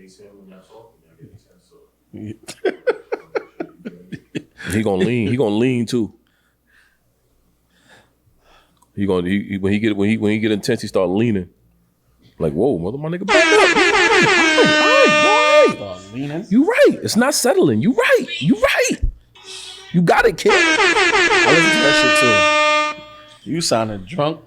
face him when y'all talk. Y'all get a sense of. He gonna lean. He gonna lean too. When he get intense, he start leaning. Like, whoa, mother, my nigga, back up. All right. Start leaning. You right. It's not settling. You right. You got it, kid. I listen to that shit too. You sounded drunk.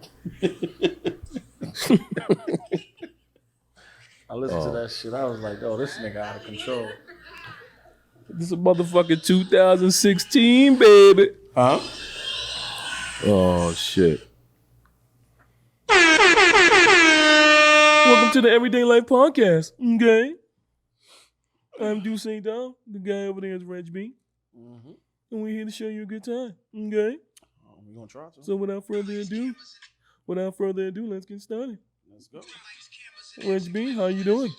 I listened to that shit. I was like, oh, this nigga out of control. This is a motherfucking 2016, baby. Huh? Oh, shit. Welcome to the Everyday Life Podcast. Okay. I'm Deuce St. Dom. The guy over there is Reg B. Mm-hmm. And we're here to show you a good time. Okay. We're going to try to. So without further ado, let's get started. Let's go. Reg B, how you doing?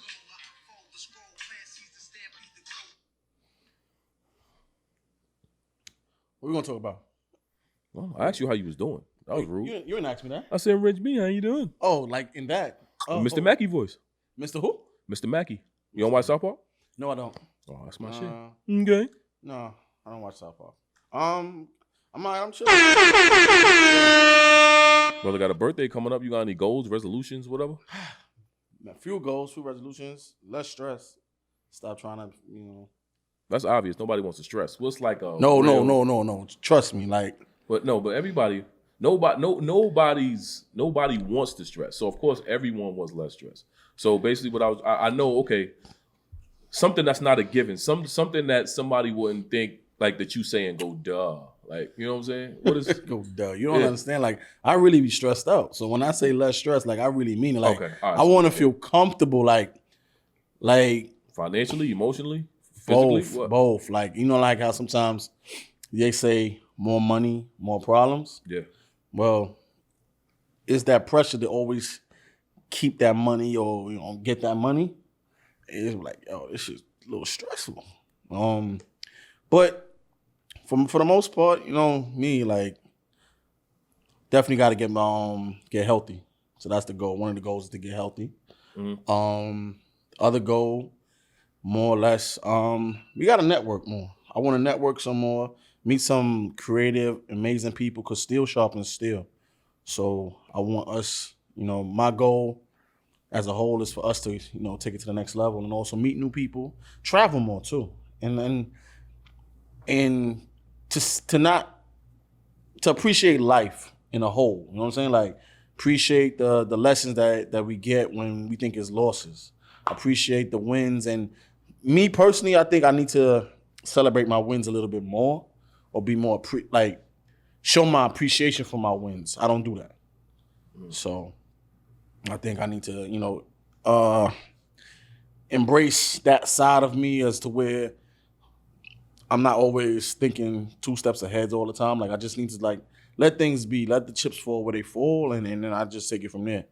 What are we going to talk about? Well, I asked you how you was doing. That was rude. You didn't ask me that. I said, Reg B, how you doing? Oh, like in that. Mr. Mackey voice. Mr. Who? Mr. Mackey. You don't watch South Park? No, I don't. Oh, that's my shit. Okay. No, I don't watch South Park. I'm chilling. Brother got a birthday coming up. You got any goals, resolutions, whatever? A few goals, few resolutions. Less stress. Stop trying to, That's obvious. Nobody wants to stress. What's like a No. Trust me, like. But everybody. Nobody wants to stress. So of course everyone wants less stress. So basically, I know. Okay, something that's not a given. Something that somebody wouldn't think like that. You saying go duh. Like, you know what I'm saying? What is go duh? You don't understand. Like, I really be stressed out. So when I say less stress, like I really mean it. Like, okay, right, I want to feel comfortable. Like financially, emotionally, physically, both. Like, like how sometimes they say more money, more problems. Yeah. Well, it's that pressure to always keep that money or get that money. It's like, this is a little stressful. But for the most part, me, like, definitely got to get healthy. So that's the goal. One of the goals is to get healthy. Mm-hmm. Other goal, more or less, we got to network more. I want to network some more. Meet some creative, amazing people, because steel sharpens steel. So I want us, my goal as a whole is for us to, take it to the next level and also meet new people, travel more too. And to appreciate life in a whole. You know what I'm saying? Like, appreciate the lessons that we get when we think it's losses. Appreciate the wins. And me personally, I think I need to celebrate my wins a little bit more. Or be more show my appreciation for my wins. I don't do that. So I think I need to, embrace that side of me as to where I'm not always thinking 2 steps ahead all the time. Like, I just need to let things be, let the chips fall where they fall, and then I just take it from there.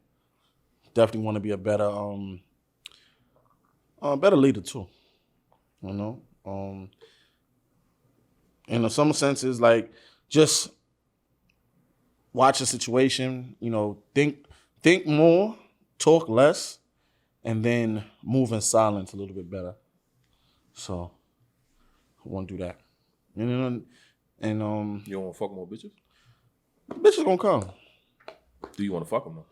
Definitely want to be a better leader too. In some senses, like, just watch the situation, think more, talk less, and then move in silence a little bit better. So I want to do that. And you don't want to fuck more bitches? Bitches gonna come. Do you want to fuck them though?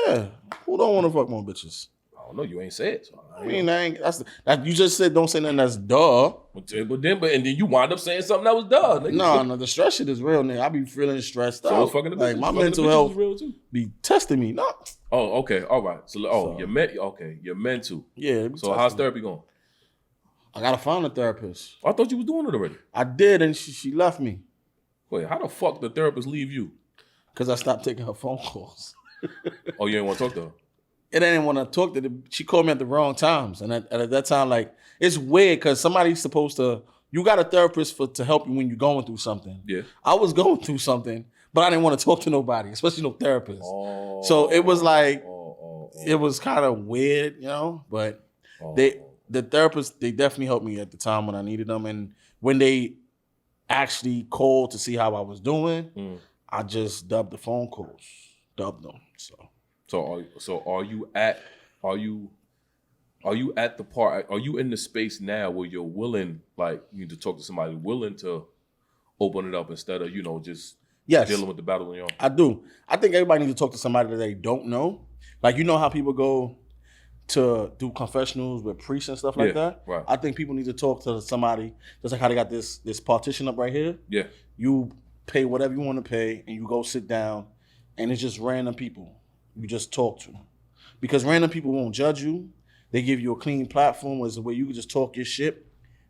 Yeah. Who don't want to fuck more bitches? I don't know. You ain't said. So You just said don't say nothing that's duh. But then you wind up saying something that was duh. Nigga. No, the stress shit is real, nigga. I be feeling stressed out. Fucking the bitches, like, my mental health real too. Be testing me. No. Oh, okay, all right. So you're mental. Yeah. So how's therapy going? I gotta find a therapist. I thought you was doing it already. I did, and she left me. Wait, how the fuck the therapist leave you? Because I stopped taking her phone calls. Oh, you didn't want to talk to her? I didn't want to talk to her. She called me at the wrong times. And at that time, like, it's weird because somebody's supposed to, you got a therapist to help you when you're going through something. Yeah. I was going through something, but I didn't want to talk to nobody, especially no therapist. Oh, so it was like, it was kind of weird, but the therapists, they definitely helped me at the time when I needed them. And when they actually called to see how I was doing, I just dubbed the phone calls, dubbed them. So are you Are you at the part? Are you in the space now where you're willing, like, you need to talk to somebody willing to open it up instead of, just dealing with the battle on your own? I do. I think everybody needs to talk to somebody that they don't know. Like, you know how people go to do confessionals with priests and stuff like that? Right. I think people need to talk to somebody, just like how they got this partition up right here. Yeah. You pay whatever you want to pay, and you go sit down, and it's just random people you just talk to. Because random people won't judge you. They give you a clean platform where you can just talk your shit.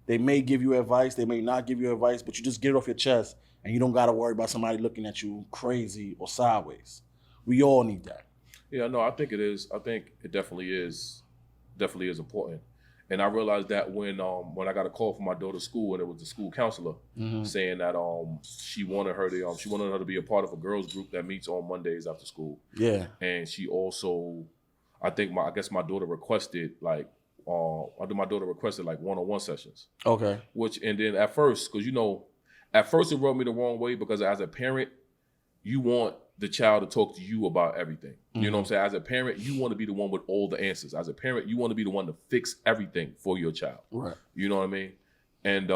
They may give you advice. They may not give you advice, but you just get it off your chest, and you don't got to worry about somebody looking at you crazy or sideways. We all need that. Yeah, no, I think it is. I think it definitely is important. And I realized that when I got a call from my daughter's school, and it was the school counselor saying that she wanted her to be a part of a girls group that meets on Mondays after school. Yeah. And she also, I guess my daughter requested like one-on-one sessions. Okay. And then at first, because at first it rubbed me the wrong way, because as a parent, you want the child to talk to you about everything. You know what I'm saying? As a parent, you want to be the one with all the answers. As a parent, you want to be the one to fix everything for your child. Right. You know what I mean? And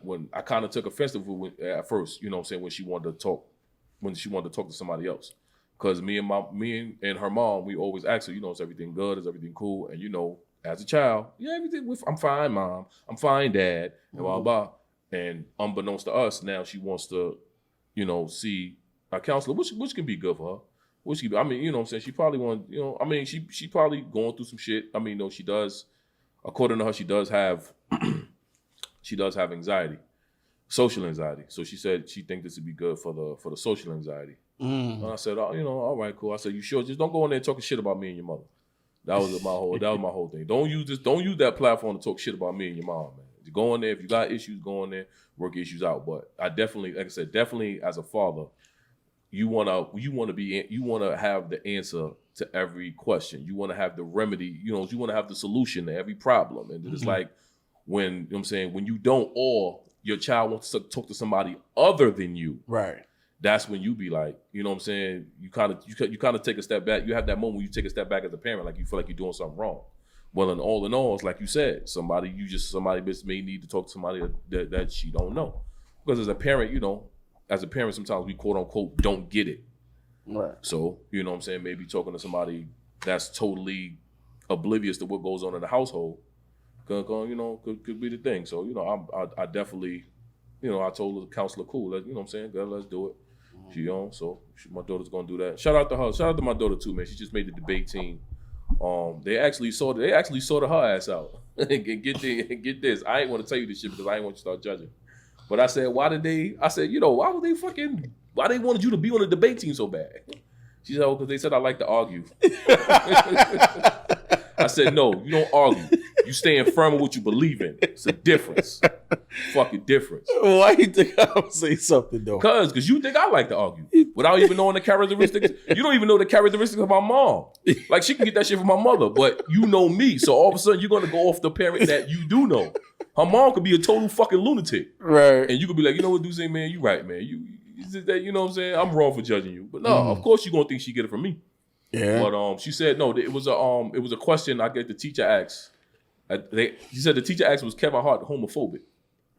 when I kind of took offense to it at first, you know what I'm saying, when she wanted to talk to somebody else. Because me and her mom, we always ask her, is everything good? Is everything cool? And as a child, I'm fine, Mom. I'm fine, Dad. And blah, blah. And unbeknownst to us, now she wants to, see a counselor, which can be good for her. Which can be, you know what I'm saying? She probably she probably going through some shit. She does, according to her, she does have anxiety, social anxiety. So she said she think this would be good for the social anxiety. And I said, all right, cool. I said, you sure? Just don't go in there talking shit about me and your mother. That was my whole thing. Don't use that platform to talk shit about me and your mom, man. You go in there, if you got issues, go in there, work issues out. But I definitely, like I said, as a father, you wanna have the answer to every question. You wanna have the remedy, you wanna have the solution to every problem. And it's like when you don't, or your child wants to talk to somebody other than you. Right. That's when you be like, you know what I'm saying? You kind of take a step back. You have that moment where you take a step back as a parent, like you feel like you're doing something wrong. Well, in all, it's like you said, somebody may need to talk to somebody that she don't know. Because as a parent, sometimes we quote unquote don't get it. Right. So, you know what I'm saying? Maybe talking to somebody that's totally oblivious to what goes on in the household could be the thing. So, I definitely, I told the counselor, cool, you know what I'm saying? Girl, let's do it. My daughter's gonna do that. Shout out to her. Shout out to my daughter too, man. She just made the debate team. They actually sorted her ass out. Get this. I ain't want to tell you this shit because I ain't want you to start judging. But I said, why wanted you to be on the debate team so bad? She said, because they said I like to argue. I said, no, you don't argue. You stand firm in what you believe in. It's a difference. Fucking difference. Why you think I would say something though? Because you think I like to argue without even knowing the characteristics. You don't even know the characteristics of my mom. Like, she can get that shit from my mother, but you know me. So all of a sudden you're going to go off the parent that you do know. Her mom could be a total fucking lunatic. Right. And you could be like, you know what, Duce, man, you right, man. You know what I'm saying? I'm wrong for judging you. But no, of course you're going to think she get it from me. Yeah. But she said, no, it was a question I get the teacher asked. She said the teacher asked, was Kevin Hart homophobic?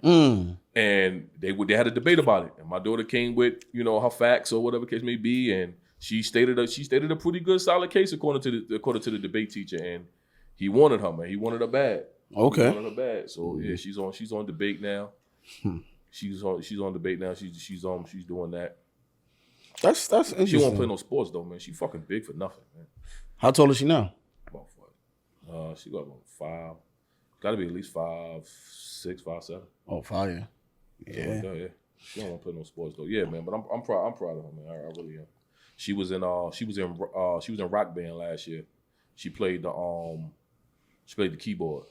And they had a debate about it. And my daughter came with, her facts or whatever case may be, and she stated a pretty good solid case according to the debate teacher, and he wanted her, man. He wanted her bad. Okay. He wanted her bad. So yeah, she's on debate now. She's on debate now. She's doing that. That's interesting. She won't play no sports though, man. She fucking big for nothing, man. How tall is she now? She got about 5. Got to be at least 5'6", 5'7". Oh, 5, yeah. Yeah. Yeah. She don't want to play no sports though. Yeah, man. But I'm proud of her, man. I really am. She was in Rock Band last year. She played the keyboard.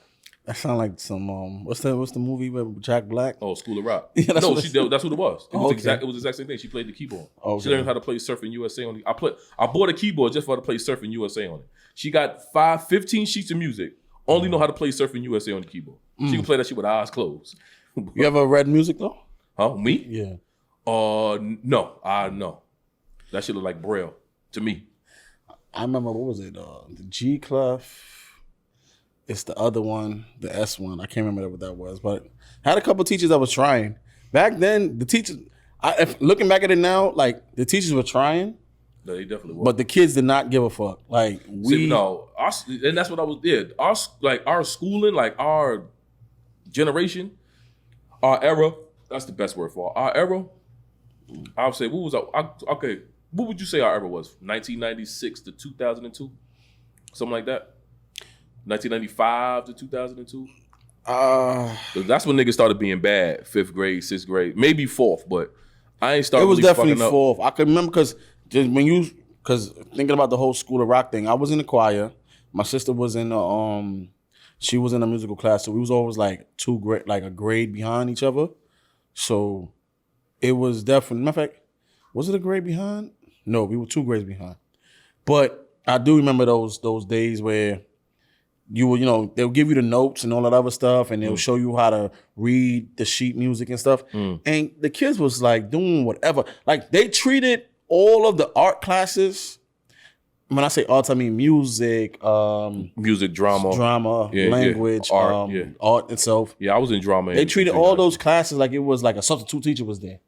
That sounds like some what's the movie with Jack Black? Oh, School of Rock. Yeah, that's what it was. It was the exact same thing. She played the keyboard. Okay. She learned how to play Surfing USA on it. I bought a keyboard just for her to play Surfing USA on it. She got 15 sheets of music. Only know how to play Surfing USA on the keyboard. She can play that shit with her eyes closed. You ever read music though? Huh? Me? Yeah. No. No. That shit look like Braille to me. I remember, what was it? The G clef. It's the other one, the S one. I can't remember what that was, but I had a couple teachers that was trying. Back then, the teachers, looking back at it now, like the teachers were trying. No, they definitely were. But the kids did not give a fuck. Like and that's what I was did. Our schooling, like our generation, our era. That's the best word for it. Our era. I would say what would you say our era was? 1996 to 2002, something like that. 1995 to 2002. That's when niggas started being bad. 5th grade, 6th grade, maybe 4th, but I ain't started. It was really definitely 4th. I can remember because thinking about the whole School of Rock thing, I was in the choir. My sister was in the she was in a musical class, so we was always like a grade behind each other. So it was definitely, matter of fact, was it a grade behind? No, we were 2 grades behind. But I do remember those days where you will, they'll give you the notes and all that other stuff, and they'll show you how to read the sheet music and stuff. And the kids was like doing whatever. Like they treated all of the art classes. When I say arts, I mean music, music, drama, language, art itself. Yeah, I was in drama. They treated all those classes like it was like a substitute teacher was there.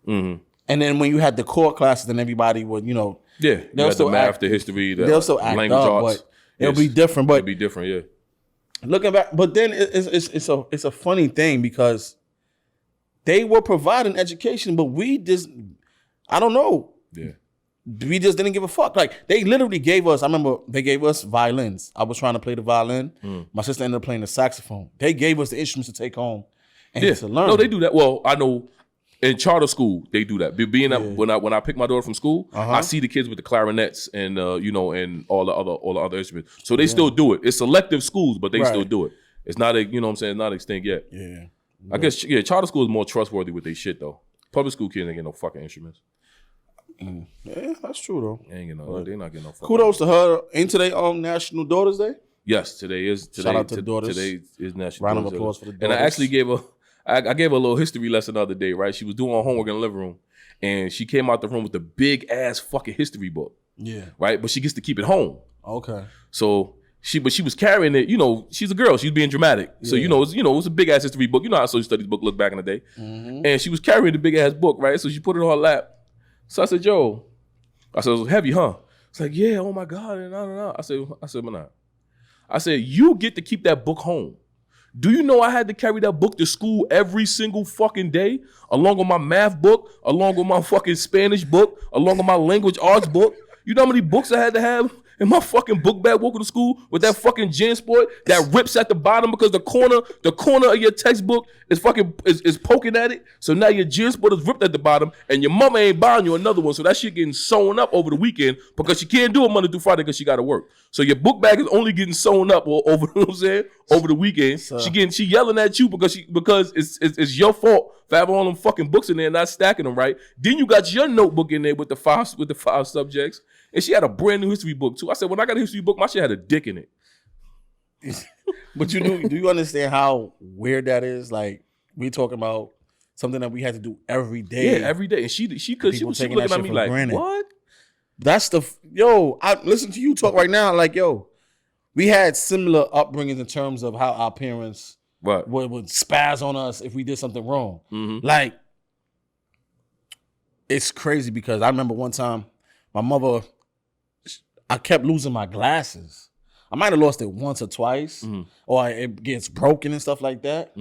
Mm-hmm. And then when you had the core classes, then everybody would, you had the math, the history, the they'll still act language up, arts. But it'll be different. But it'll be different, yeah. Looking back, but then it's a funny thing because they were providing education, but we just, I don't know. Yeah. We just didn't give a fuck. Like they literally gave us, I remember they gave us violins. I was trying to play the violin. My sister ended up playing the saxophone. They gave us the instruments to take home and to learn. No, they do that. Well, I know in charter school they do that. Being that when I pick my daughter from school, I see the kids with the clarinets and and all the other instruments. So they still do it. It's selective schools, but they still do it. It's not not extinct yet. Yeah. I guess charter school is more trustworthy with their shit though. Public school kids ain't get no fucking instruments. Yeah, that's true though. They're not getting no fucking kudos to her. Ain't today National Daughters Day? Yes, today is. Shout out to the daughters. Today is National Round Daughters of applause for the daughters. And I actually gave her a little history lesson the other day, right? She was doing her homework in the living room, and she came out the room with the big ass fucking history book. Yeah. Right? But she gets to keep it home. Okay. So she was carrying it, she's a girl, she's being dramatic. So, it's a big ass history book. You know how social studies book looked back in the day. Mm-hmm. And she was carrying the big ass book, right? So she put it on her lap. So I said, yo, it was heavy, huh? It's like, yeah, oh my God. And I said, man, I said, you get to keep that book home. Do you know I had to carry that book to school every single fucking day, along with my math book, along with my fucking Spanish book, along with my language arts book? You know how many books I had to have in my fucking book bag walking to school with that fucking gin sport that rips at the bottom because the corner of your textbook is poking at it. So now your gin sport is ripped at the bottom, and your mama ain't buying you another one. So that shit getting sewn up over the weekend because she can't do it Monday through Friday because she got to work. So your book bag is only getting sewn up over the weekend. So, she yelling at you because it's your fault for having all them fucking books in there and not stacking them right. Then you got your notebook in there with the five subjects. And she had a brand new history book too. I said, when I got a history book, my shit had a dick in it. But do you understand how weird that is? Like, we talking about something that we had to do every day. Yeah, every day. And she was looking at me like, granted. What? That's I listen to you talk right now. Like, we had similar upbringings in terms of how our parents would spaz on us if we did something wrong. Mm-hmm. Like, it's crazy because I remember one time my mother, I kept losing my glasses. I might have lost it once or twice, or it gets broken and stuff like that.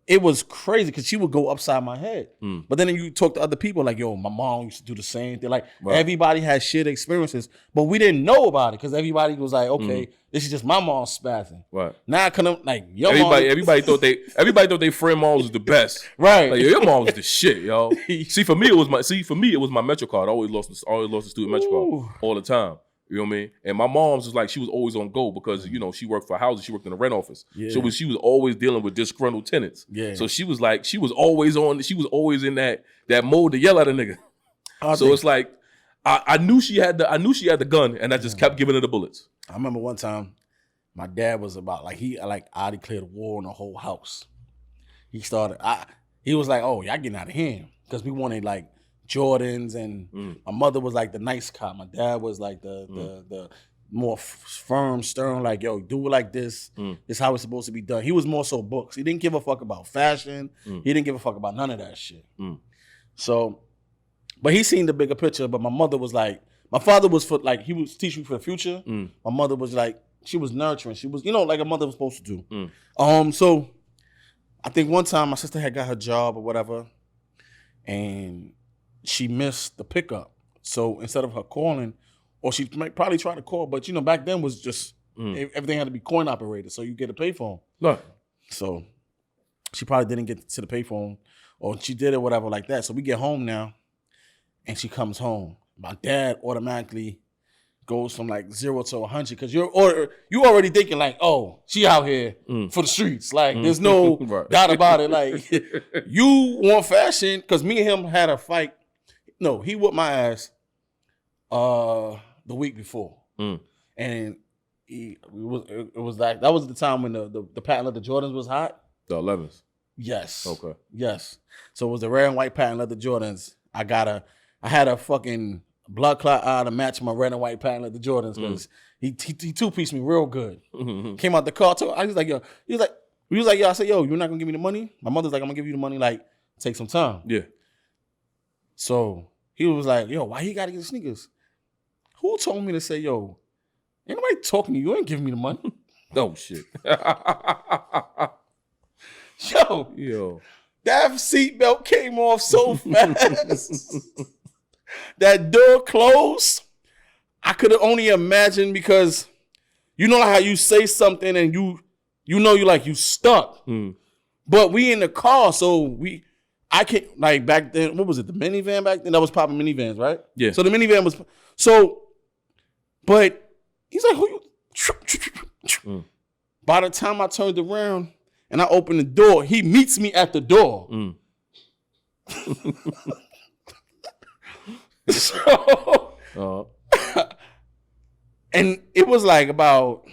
It was crazy because she would go upside my head. But then you talk to other people like, my mom used to do the same thing. Like, everybody had shit experiences, but we didn't know about it because everybody was like, okay, this is just my mom spazzing. Right. Now I kind of like, everybody thought they friend moms was the best. Right. Like, your mom was the shit, yo. For me it was my Metro card. I always lost the student Metro card all the time. You know what I mean? And my mom's was like, she was always on go because, she worked for houses. She worked in the rent office. Yeah. So she was always dealing with disgruntled tenants. Yeah. So she was always in that mode to yell at a nigga. It's like, I knew she had the gun and I just kept giving her the bullets. I remember one time my dad was about I declared war on the whole house. He was like, oh, y'all getting out of hand because we wanted Jordans and my mother was like the nice cop. My dad was like the more firm, stern, like, yo, do it like this. This is how it's supposed to be done. He was more so books. He didn't give a fuck about fashion. He didn't give a fuck about none of that shit. So, but he seen the bigger picture, but my mother was like, my father was for, like, he was teaching me for the future. My mother was like, she was nurturing. She was, like a mother was supposed to do. So I think one time my sister had got her job or whatever, and she missed the pickup. So instead of her calling, or she might probably try to call, but back then was just everything had to be coin operated, so you get a payphone. Right. So she probably didn't get to the payphone, or she did it, whatever, like that. So we get home now, and she comes home. My dad automatically goes from like 0 to 100 because you already thinking like, oh, she out here for the streets. Like, there's no doubt about it. Like, you want fashion, because me and him had a fight. No, he whooped my ass the week before, and it was like, that was the time when the patent leather Jordans was hot. The 11s. Yes. Okay. Yes. So it was the red and white patent leather Jordans. I had a fucking blood clot eye to match my red and white patent leather Jordans, because he two-pieced me real good. Came out the car, I was like, yo, he was like, yo, I said, yo, you're not gonna give me the money? My mother's like, I'm gonna give you the money, like, take some time. Yeah. So he was like, yo, why you gotta get the sneakers? Who told me to say, yo, ain't nobody talking to you, you ain't giving me the money. Oh, shit. Yo, that seatbelt came off so fast. That door closed. I could have only imagined, because you know how you say something and you stuck. But we in the car, so I can't, like, back then, what was it, the minivan back then? That was popping minivans, right? Yeah. So the minivan was, but he's like, who you? By the time I turned around and I opened the door, he meets me at the door. So, and it was like about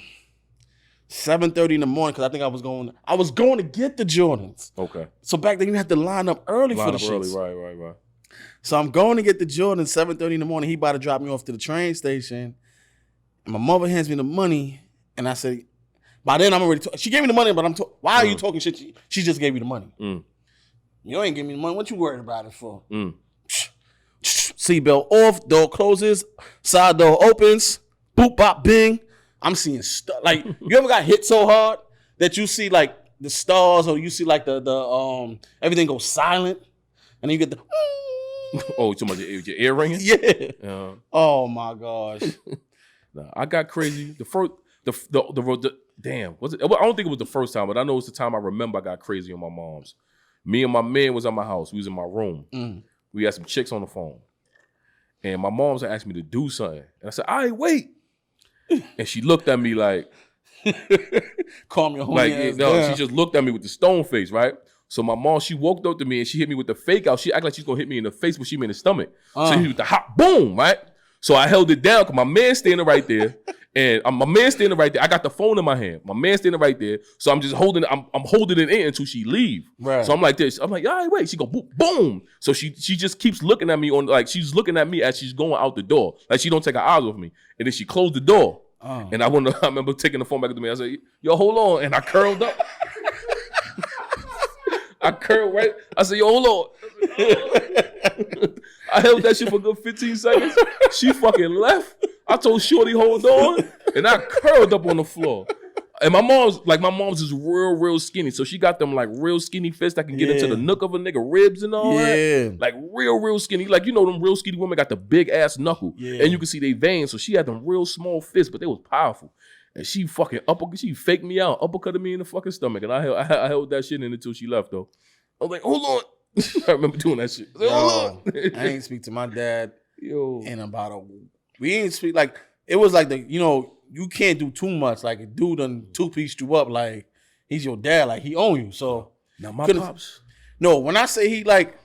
7:30 in the morning, because I think I was going to get the Jordans. Okay. So back then you had to line up early for the shits. Right. So I'm going to get the Jordans 7:30 in the morning. He about to drop me off to the train station. And my mother hands me the money, and I said, by then I'm already she gave me the money, but why are you talking shit? She just gave me the money. You ain't give me the money. What you worried about it for? Seatbelt off, door closes, side door opens, boop, bop, bing. I'm seeing stuff. Like, you ever got hit so hard that you see like the stars, or you see like the everything goes silent, and then you get the Oh, too much your ear ringing? Yeah. Oh my gosh. Nah, I got crazy. The first damn, was it? I don't think it was the first time, but I know it's the time I remember I got crazy on my mom's. Me and my man was at my house. We was in my room. We had some chicks on the phone. And my mom's asked me to do something. And I said, all right, wait. And she looked at me like, calm your homie ass down. She just looked at me with the stone face, right? So my mom, she walked up to me and she hit me with the fake out. She acted like she's gonna hit me in the face, but she hit me in the stomach. So he hit me with the hot boom, right? So I held it down because my man's standing right there. And my man's standing right there. I got the phone in my hand. My man's standing right there. So I'm just holding it. I'm holding it in until she leave. Right. So I'm like this. I'm like, all right, wait. She go boom, boom. So she just keeps looking at me she's looking at me as she's going out the door. Like, she don't take her eyes off me. And then she closed the door. And I remember taking the phone back to me. I said, yo, hold on. And I curled up. I curled right. I said, yo, hold on. I held that shit for a good 15 seconds. She fucking left. I told Shorty, hold on. And I curled up on the floor. And my mom's is real skinny. So she got them like real skinny fists that can get into the nook of a nigga ribs and all that. Like real skinny. Like, you know, them real skinny women got the big ass knuckle. And you can see they veins. So she had them real small fists, but they was powerful. And she fucking she faked me out, uppercutted me in the fucking stomach. And I held that shit in until she left, though. I was like, hold on. I remember doing that shit. I, like, hold on. I ain't speak to my dad in about we ain't speak, like, it was like you can't do too much. Like, a dude done two-pieced you up, like, he's your dad, like, he own you. So now my pops. No, when I say he, like,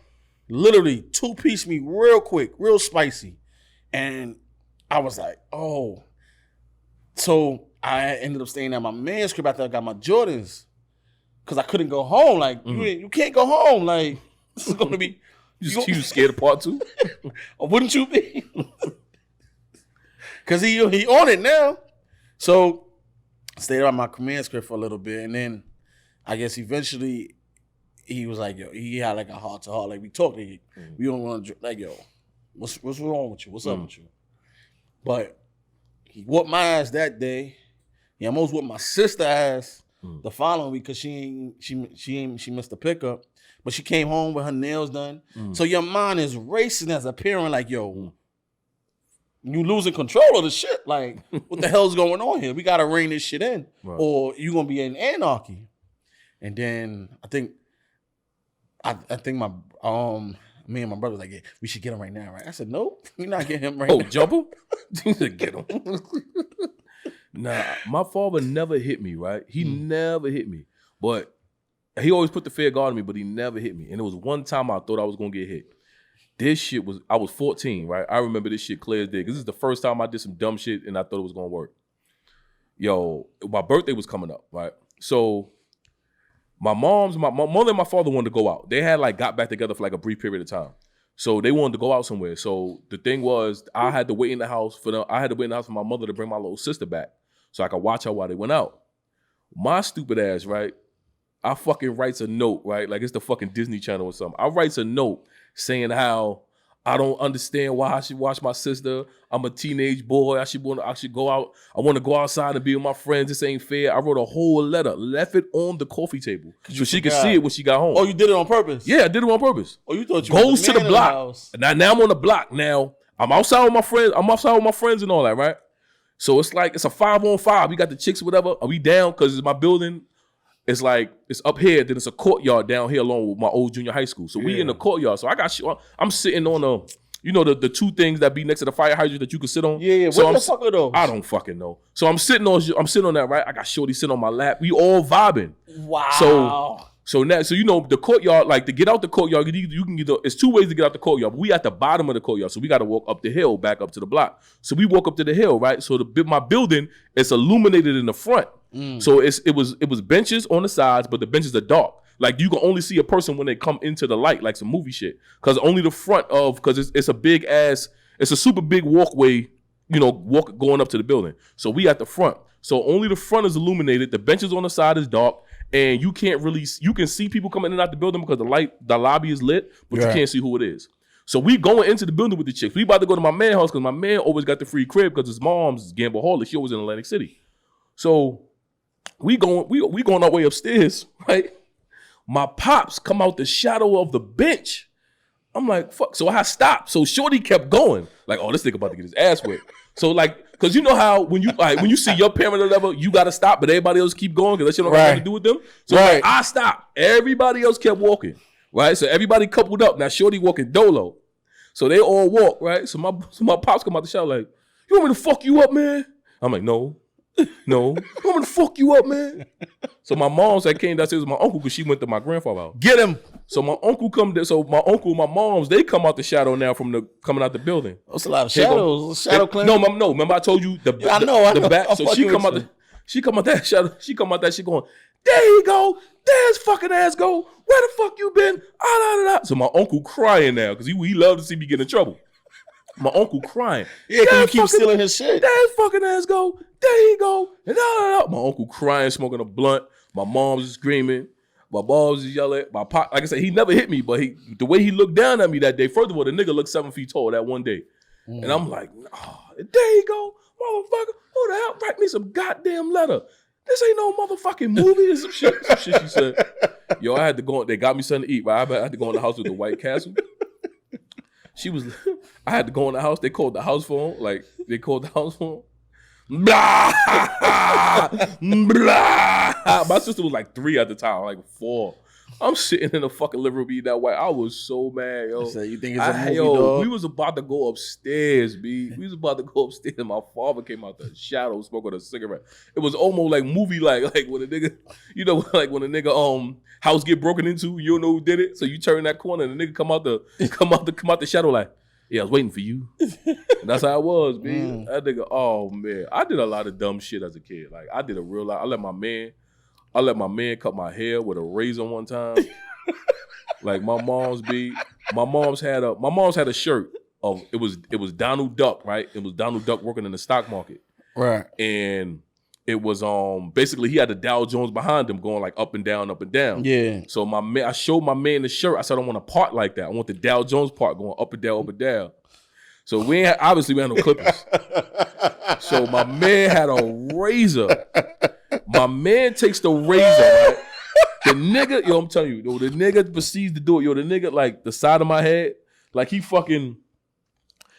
literally two-pieced me real quick, real spicy. And I was like, oh. So I ended up staying at my man's crib after I got my Jordans. Because I couldn't go home. Like, you can't go home. Like, this is going to be... You scared of part two? Or wouldn't you be? Because he on it now. So stayed at my command script for a little bit, and then I guess eventually he was like, yo, he had like a heart to heart. Like we talked, we don't want to like, yo, what's wrong with you? What's up with you? But he whooped my ass that day. He almost whooped my sister ass the following week because she missed the pickup. But she came home with her nails done. So your mind is racing as a parent, like, yo, you losing control of the shit. Like, what the hell's going on here? We gotta rein this shit in, or you gonna be in anarchy. And then I think my me and my brother was like, yeah, we should get him right now, right? I said, nope, we're not getting him right now. Oh, jump him? Get him. Nah, my father never hit me, right? He never hit me. But he always put the fair guard on me, but he never hit me. And it was one time I thought I was going to get hit. This shit was, I was 14, right? I remember this shit clear as day. Because this is the first time I did some dumb shit and I thought it was going to work. Yo, my birthday was coming up, right? So my mother and my father wanted to go out. They had like got back together for like a brief period of time. So they wanted to go out somewhere. So the thing was, I had to wait in the house for my mother to bring my little sister back so I could watch her while they went out. My stupid ass, right? I fucking writes a note, right? Like it's the fucking Disney Channel or something. I writes a note saying how I don't understand why I should watch my sister. I'm a teenage boy. I should go out. I want to go outside and be with my friends. This ain't fair. I wrote a whole letter, left it on the coffee table so she could see it when she got home. Oh, you did it on purpose? Yeah, I did it on purpose. Oh, you thought you goes was the to the man block. in the house. Now I'm on the block. Now I'm outside with my friends. I'm outside with my friends and all that, right? So it's like it's a 5-on-5. We got the chicks, whatever. Are we down? Because it's my building. It's like, it's up here, then it's a courtyard down here along with my old junior high school. So we in the courtyard. So I'm sitting on the two things that be next to the fire hydrant that you can sit on. Yeah. So what the fuck are those? I don't fucking know. So I'm sitting on that, right? I got Shorty sitting on my lap. We all vibing. Wow. So now, the courtyard, like to get out the courtyard, you can either, it's two ways to get out the courtyard. But we at the bottom of the courtyard, so we got to walk up the hill, back up to the block. So we walk up to the hill, right? So my building is illuminated in the front. So it was benches on the sides, but the benches are dark. Like you can only see a person when they come into the light, like some movie shit. Because only the front because it's a super big walkway, going up to the building. So we at the front. So only the front is illuminated. The benches on the side is dark. And you can see people coming in and out the building because the lobby is lit, but you can't see who it is. So we going into the building with the chicks. We about to go to my man's house because my man always got the free crib because his mom's gambaholic. She always in Atlantic City. So we going our way upstairs, right? My pops come out the shadow of the bench. I'm like, fuck. So I stopped. So Shorty kept going. Like, oh, this nigga about to get his ass whipped. So like, because you know how when you see your parent or whatever, you got to stop, but everybody else keep going because that shit don't have nothing to do with them. So like, I stopped. Everybody else kept walking, right? So everybody coupled up. Now Shorty walking dolo. So they all walk, right? So my pops come out the shower like, you want me to fuck you up, man? I'm like, no. You want me to fuck you up, man? So my mom came downstairs with my uncle because she went to my grandfather's house. Get him. So my uncle my uncle and my mom's, they come out the shadow now coming out the building. That's a lot of shadows. Shadow cleansing. No. Remember I told you the back. So she come out that shadow. She come out that shit going, there he go. There's fucking ass go. Where the fuck you been? So my uncle crying now because he loved to see me get in trouble. My uncle crying. Yeah, because you keep stealing his shit. There's fucking ass go. There he go. And my uncle crying, smoking a blunt. My mom's screaming. My balls is yelling. My pop, like I said, he never hit me, but the way he looked down at me that day, first of all, the nigga looked 7 feet tall that one day. And I'm like, oh, there you go, motherfucker. Who the hell write me some goddamn letter? This ain't no motherfucking movie. This some shit she said. Yo, I had to go, they got me something to eat, right? I had to go in the house with the White Castle. I had to go in the house. They called the house phone. Blah, blah. My sister was like 3 at the time, like 4. I'm sitting in the fucking living room eating that white. I was so mad, yo. So you think it's a movie, dog? We was about to go upstairs, B. We was about to go upstairs. My father came out the shadow smoking a cigarette. It was almost like movie like when a nigga, like when a nigga house get broken into, you don't know who did it. So you turn that corner and the nigga come out the shadow like, yeah, I was waiting for you. And that's how it was, B. That nigga, oh man. I did a lot of dumb shit as a kid. Like I did a real lot. I let my man cut my hair with a razor one time. Like my mom's had a shirt of it was Donald Duck, right? It was Donald Duck working in the stock market. Right. And it was basically he had the Dow Jones behind him going like up and down, up and down. Yeah. So I showed my man the shirt. I said I don't want a part like that. I want the Dow Jones part going up and down, up and down. So obviously we had no clippers. So my man had a razor. My man takes the razor, right? The nigga, I'm telling you, the nigga proceeds to do it. The nigga, like, the side of my head, like he fucking,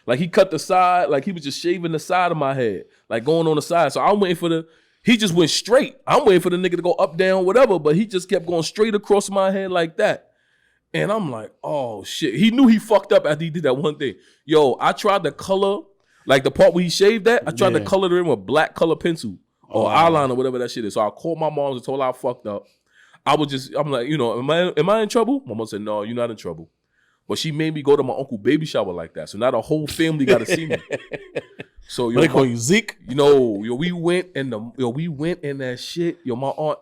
like he cut the side, like he was just shaving the side of my head, like going on the side. So I'm waiting for he just went straight. I'm waiting for the nigga to go up, down, whatever, but he just kept going straight across my head like that. And I'm like, oh shit. He knew he fucked up after he did that one thing. Yo, I tried to color, like the part where he shaved that, I tried to color it in with black color pencil or eyeliner, whatever that shit is. So I called my mom and told her I fucked up. I'm like, am I in trouble? My mom said, no, you're not in trouble. But she made me go to my uncle baby shower like that. So now the whole family got to see me. So they call you Zeke? We went in that shit. My aunt,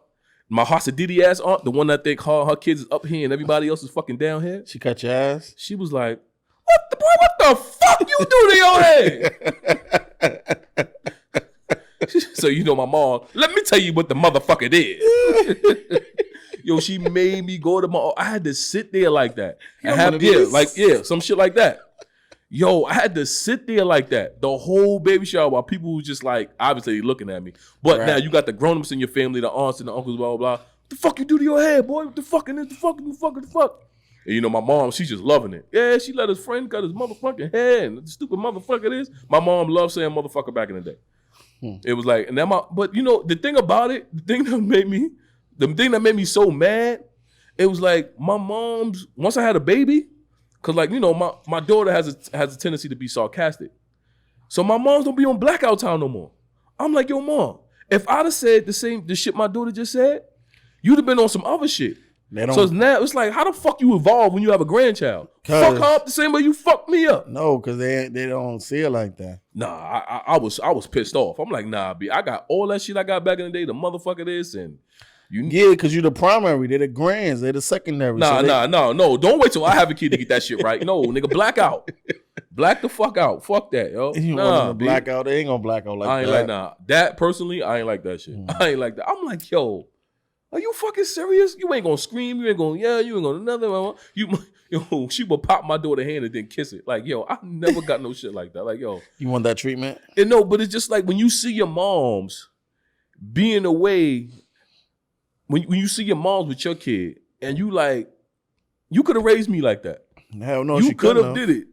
my Hasididi ass aunt, the one that think her kids is up here and everybody else is fucking down here. She cut your ass? She was like, what the fuck you do to your head? So my mom, let me tell you what the motherfucker did. Yo, she made me go to I had to sit there like that. Some shit like that. Yo, I had to sit there like that the whole baby shower while people was just like, obviously looking at me. But now you got the grown-ups in your family, the aunts and the uncles, blah, blah, blah. What the fuck you do to your head, boy? What the fuck is the fuck? And my mom, she's just loving it. Yeah, she let his friend cut his motherfucking hair and the stupid motherfucker it is. My mom loved saying motherfucker back in the day. It was like, and then but the thing about it, the thing that made me so mad, it was like my mom's, once I had a baby, cause like, my daughter has a tendency to be sarcastic. So my moms don't be on blackout time no more. I'm like, yo, mom, if I'd have said the shit my daughter just said, you'd have been on some other shit. So now it's like, how the fuck you evolve when you have a grandchild? Fuck her up the same way you fucked me up. No, because they don't see it like that. Nah, I was pissed off. I'm like, nah, B, I got all that shit I got back in the day, the motherfucker this, and because you're the primary, they're the grands, they're the secondary. No. Don't wait till I have a kid to get that shit right. No, nigga, black out. Black the fuck out. Fuck that, yo. Black out, they ain't gonna black out like that. I ain't like, nah. That, personally, I ain't like that shit. I ain't like that. I'm like, yo, are you fucking serious? You ain't gonna scream. You ain't gonna yell. You ain't gonna nothing. She would pop my daughter's hand and then kiss it. Like, yo, I never got no shit like that. Like, yo. You want that treatment? And no, but it's just like when you see your moms being away, when you see your moms with your kid, and you like, you could have raised me like that. Hell no, you could have did it.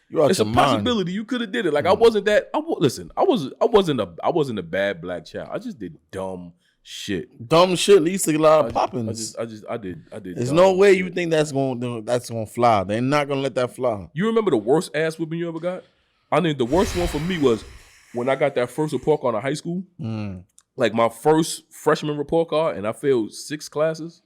It's a possibility. Mind. You could have did it. Like, I wasn't that. Listen, I wasn't a bad black child. I just did dumb shit leads to a lot of poppins. I did. There's no way you think that's gonna fly. They're not gonna let that fly. You remember the worst ass whipping you ever got? I think the worst one for me was when I got that first report card in high school. Like my first freshman report card, and I failed 6 classes,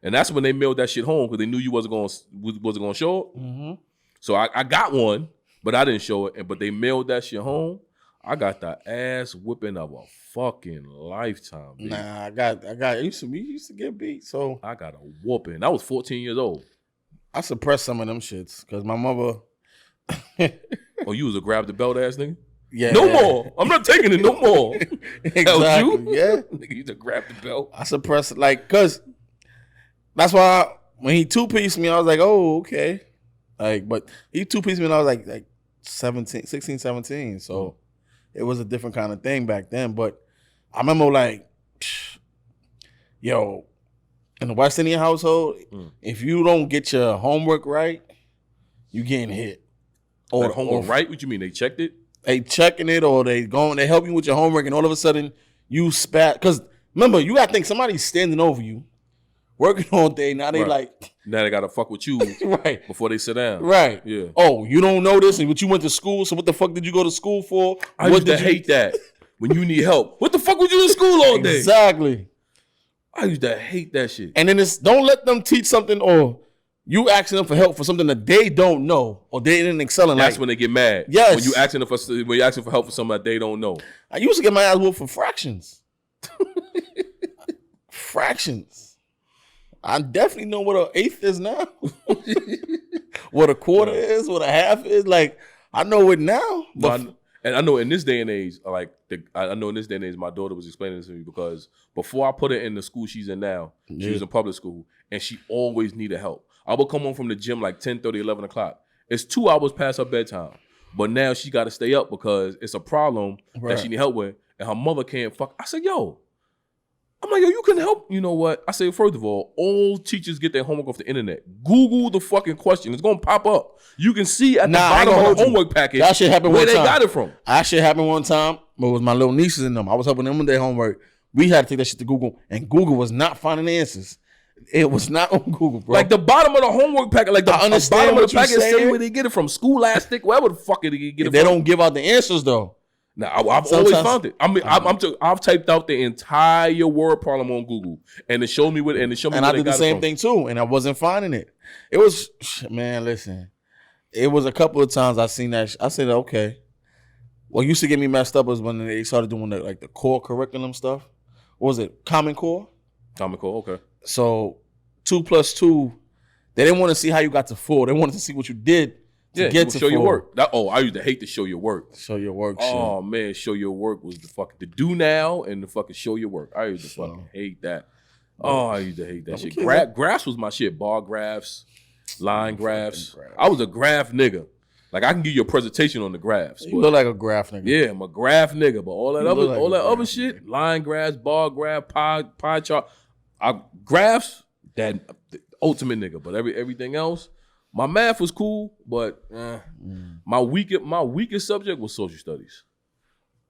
and that's when they mailed that shit home because they knew you wasn't gonna show up. So I got one, but I didn't show it. But they mailed that shit home. I got the ass whipping of a fucking lifetime. Baby. Nah, I used to get beat. So I got a whooping. I was 14 years old. I suppressed some of them shits because my mother. Oh, you was a grab the belt ass nigga? Yeah. No more. I'm not taking it no more. Exactly. Yeah. Nigga, you just grab the belt. I suppressed it because that's why when he 2-pieced me, I was like, oh, okay. Like, but he 2-pieced me when I was like 16, 17. So it was a different kind of thing back then. But I remember like, yo, in the West Indian household, if you don't get your homework right, you getting hit. Or homework right? What you mean? They checked it? They checking it, or they help you with your homework, and all of a sudden you spat. Because remember, you got to think somebody's standing over you, working all day. Now they now they got to fuck with you right before they sit down. Right. Yeah. Oh, you don't know this, and but you went to school. So what the fuck did you go to school for? I used to hate that when you need help. What the fuck was you in school all day? Exactly. I used to hate that shit. And then don't let them teach something or you asking them for help for something that they don't know or they didn't excel in. That's when they get mad. Yes. When you asking for help for something that they don't know. I used to get my ass whooped for fractions. Fractions. I definitely know what an eighth is now. What a quarter is, what a half is. Like, I know it now. But And I know in this day and age, I know in this day and age, my daughter was explaining this to me because before I put her in the school she's in now, she was in public school, and she always needed help. I would come home from the gym like 10:30, 11 o'clock. It's 2 hours past her bedtime. But now she got to stay up because it's a problem that she need help with, and her mother can't fuck. I said, yo. I'm like, yo, you can help. You know what? I say, first of all teachers get their homework off the internet. Google the fucking question. It's going to pop up. You can see at the bottom of the homework package that shit happened where one time. They got it from. That shit happened one time. But it was my little nieces and them. I was helping them with their homework. We had to take that shit to Google, and Google was not finding the answers. It was not on Google, bro. Like the bottom of the homework packet, like the bottom of the packet say where they get it from. Scholastic, wherever the fuck they get it from. They don't give out the answers, though. Now, I've always found it. I mean, I've typed out the entire word problem on Google, and it showed me what. And I did the same thing too, and I wasn't finding it. It was, man, listen. It was a couple of times I seen that. I said, okay. What used to get me messed up was when they started doing the core curriculum stuff. What was it? Common Core. Common Core. Okay. So 2 + 2, they didn't want to see how you got to 4. They wanted to see what you did. Get to show 4. your work. I used to hate to show your work. Show your work. Oh man, show your work was the do now and the fucking show your work. I used to fucking hate that. Oh, I used to hate that shit. Graphs was my shit. Bar graphs, line graphs. I was a graph nigga. Like I can give you a presentation on the graphs. You look like a graph nigga. Yeah, I'm a graph nigga. But all that other shit, line graphs, bar graph, pie chart, graphs. That the ultimate nigga. But everything else. My math was cool, but my weakest subject was social studies.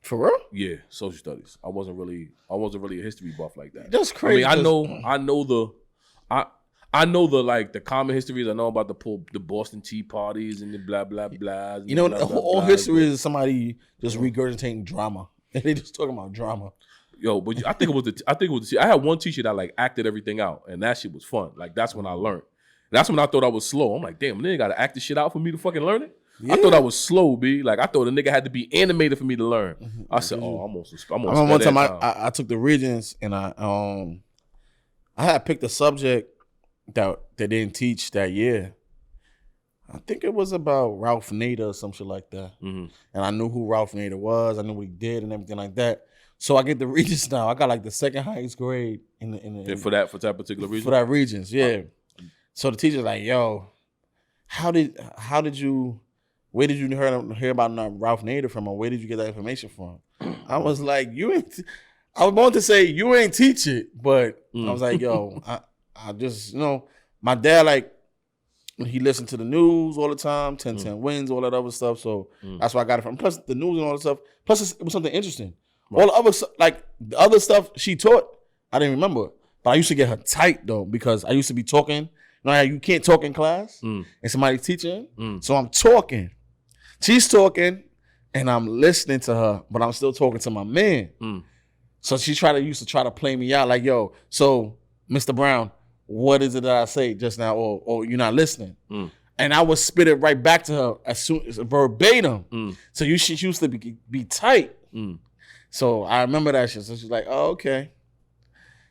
For real? Yeah, social studies. I wasn't really a history buff like that. That's crazy. I mean, I know the common histories. I know about the Boston Tea Parties and the blah blah blah. You know, all history is somebody just regurgitating drama, and they just talking about drama. Yo, but I think it was I had one teacher that like acted everything out, and that shit was fun. Like that's when I learned. That's when I thought I was slow. I'm like, damn, nigga got to act this shit out for me to fucking learn it. Yeah. I thought I was slow, B. Like I thought a nigga had to be animated for me to learn. I said, oh, I'm on. One time I took the Regents and I had picked a subject that they didn't teach that year. I think it was about Ralph Nader or some shit like that. Mm-hmm. And I knew who Ralph Nader was. I knew what he did and everything like that. So I get the Regents now. I got like the second highest grade for that particular Regents? For that Regents, yeah. So the teacher's like, yo, where did you hear about Ralph Nader from, or where did you get that information from? I was like, I was going to say, you ain't teach it, but I was like, yo, I just, my dad, like, he listened to the news all the time, 10-10 wins, all that other stuff, so that's where I got it from. Plus the news and all that stuff, plus it was something interesting. Right. All the other stuff she taught, I didn't remember, but I used to get her tight, though, because I used to be talking. You know how you can't talk in class and somebody's teaching? So I'm talking. She's talking and I'm listening to her, but I'm still talking to my man. So she used to try to play me out like, yo, so Mr. Brown, what is it that I say just now? Or you're not listening. And I would spit it right back to her as soon as verbatim. So she used to be tight. So I remember that shit. So she's like, oh, okay.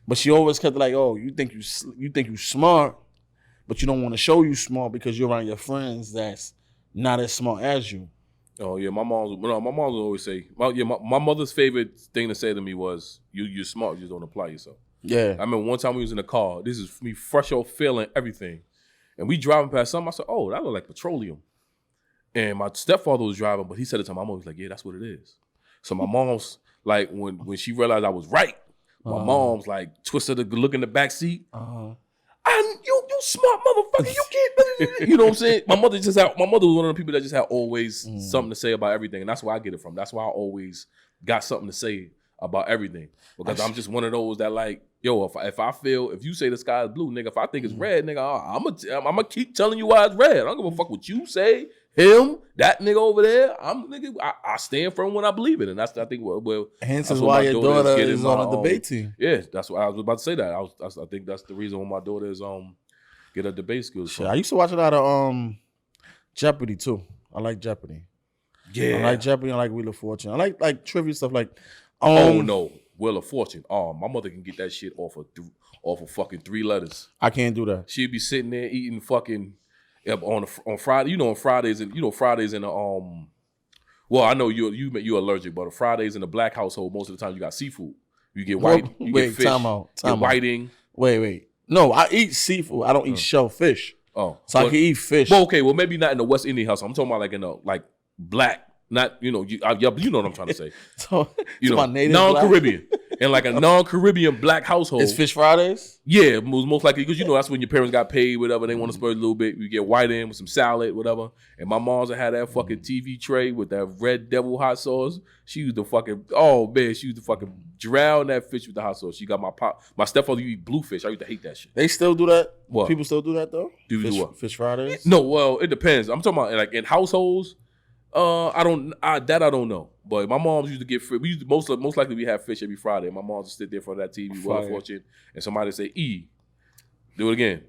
But she always kept like, oh, you think you smart, but you don't want to show you smart because you're around your friends that's not as smart as you. Oh yeah, my mom would always say, my mother's favorite thing to say to me was, you're smart, you just don't apply yourself. Yeah. I remember one time we was in the car, this is me fresh off failing everything, and we driving past something, I said, oh, that look like petroleum. And my stepfather was driving, but he said it to my mom, he was like, yeah, that's what it is. So my mom's like, when she realized I was right, my mom's like twisted to look in the back seat. You smart motherfucker, you can't, you know what I'm saying? My mother was one of the people that just had always something to say about everything. And that's where I get it from. That's why I always got something to say about everything. Because I'm just one of those that like, yo, if you say the sky is blue, nigga, if I think it's red, nigga, I'm gonna keep telling you why it's red. I don't give a fuck what you say. Him, that nigga over there, I stand firm when I believe it, and that's I think well. Hence is why your daughter is on a debate team. Yeah, that's why I was about to say that. I think that's the reason why my daughter is get her debate skills. Shit, I used to watch a lot of Jeopardy too. I like Jeopardy. Yeah, I like Jeopardy. I like Wheel of Fortune. I like trivia stuff like. Oh no, Wheel of Fortune. Oh, my mother can get that shit off of fucking 3 letters. I can't do that. She'd be sitting there eating fucking. On Friday, on Fridays in the Well, I know you're allergic, but Fridays in the black household, most of the time you got seafood. You get white, you get fish, time out. Get whiting. Wait. No, I eat seafood. I don't eat shellfish. Oh, so I can eat fish. Well, okay, well maybe not in the West Indian house. I'm talking about like in a black, not you know what I'm trying to say. So my native non-Caribbean and like a non-Caribbean black household. It's Fish Fridays. Yeah, most likely because that's when your parents got paid, whatever. They want to splurge a little bit. You get white in with some salad, whatever. And my mom's had that fucking TV tray with that red devil hot sauce. She used to fucking drown that fish with the hot sauce. She got my stepfather used to eat bluefish. I used to hate that shit. They still do that? What? People still do that though? Do what? Fish Fridays? No, well, it depends. I'm talking about like in households. I don't know. But my mom's used to get fish. We used to, most likely we have fish every Friday. My mom would sit there for that TV, well fortune, and somebody would say E, do it again.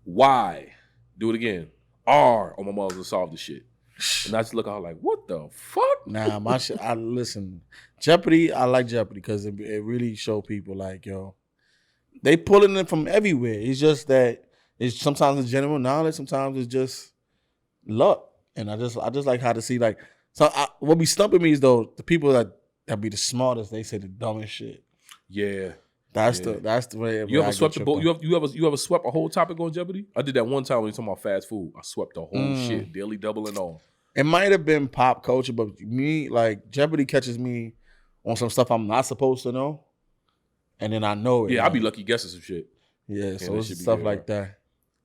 Y, do it again. R, or my mom would solve the shit. And I just look at her like, what the fuck? Nah, my shit. I listen. Jeopardy. I like Jeopardy because it really show people like, yo, they pulling it from everywhere. It's just that it's sometimes it's general knowledge, sometimes it's just luck. And I just like how to see like what be stumping me is though the people that be the smartest, they say the dumbest shit. Yeah. That's the way. You ever swept the boat? You ever swept a whole topic on Jeopardy? I did that one time when you talking about fast food. I swept the whole shit, daily double and all. It might have been pop culture, but me, like, Jeopardy catches me on some stuff I'm not supposed to know. And then I know it. Yeah, I be lucky guessing some shit. Yeah, so it's stuff like that.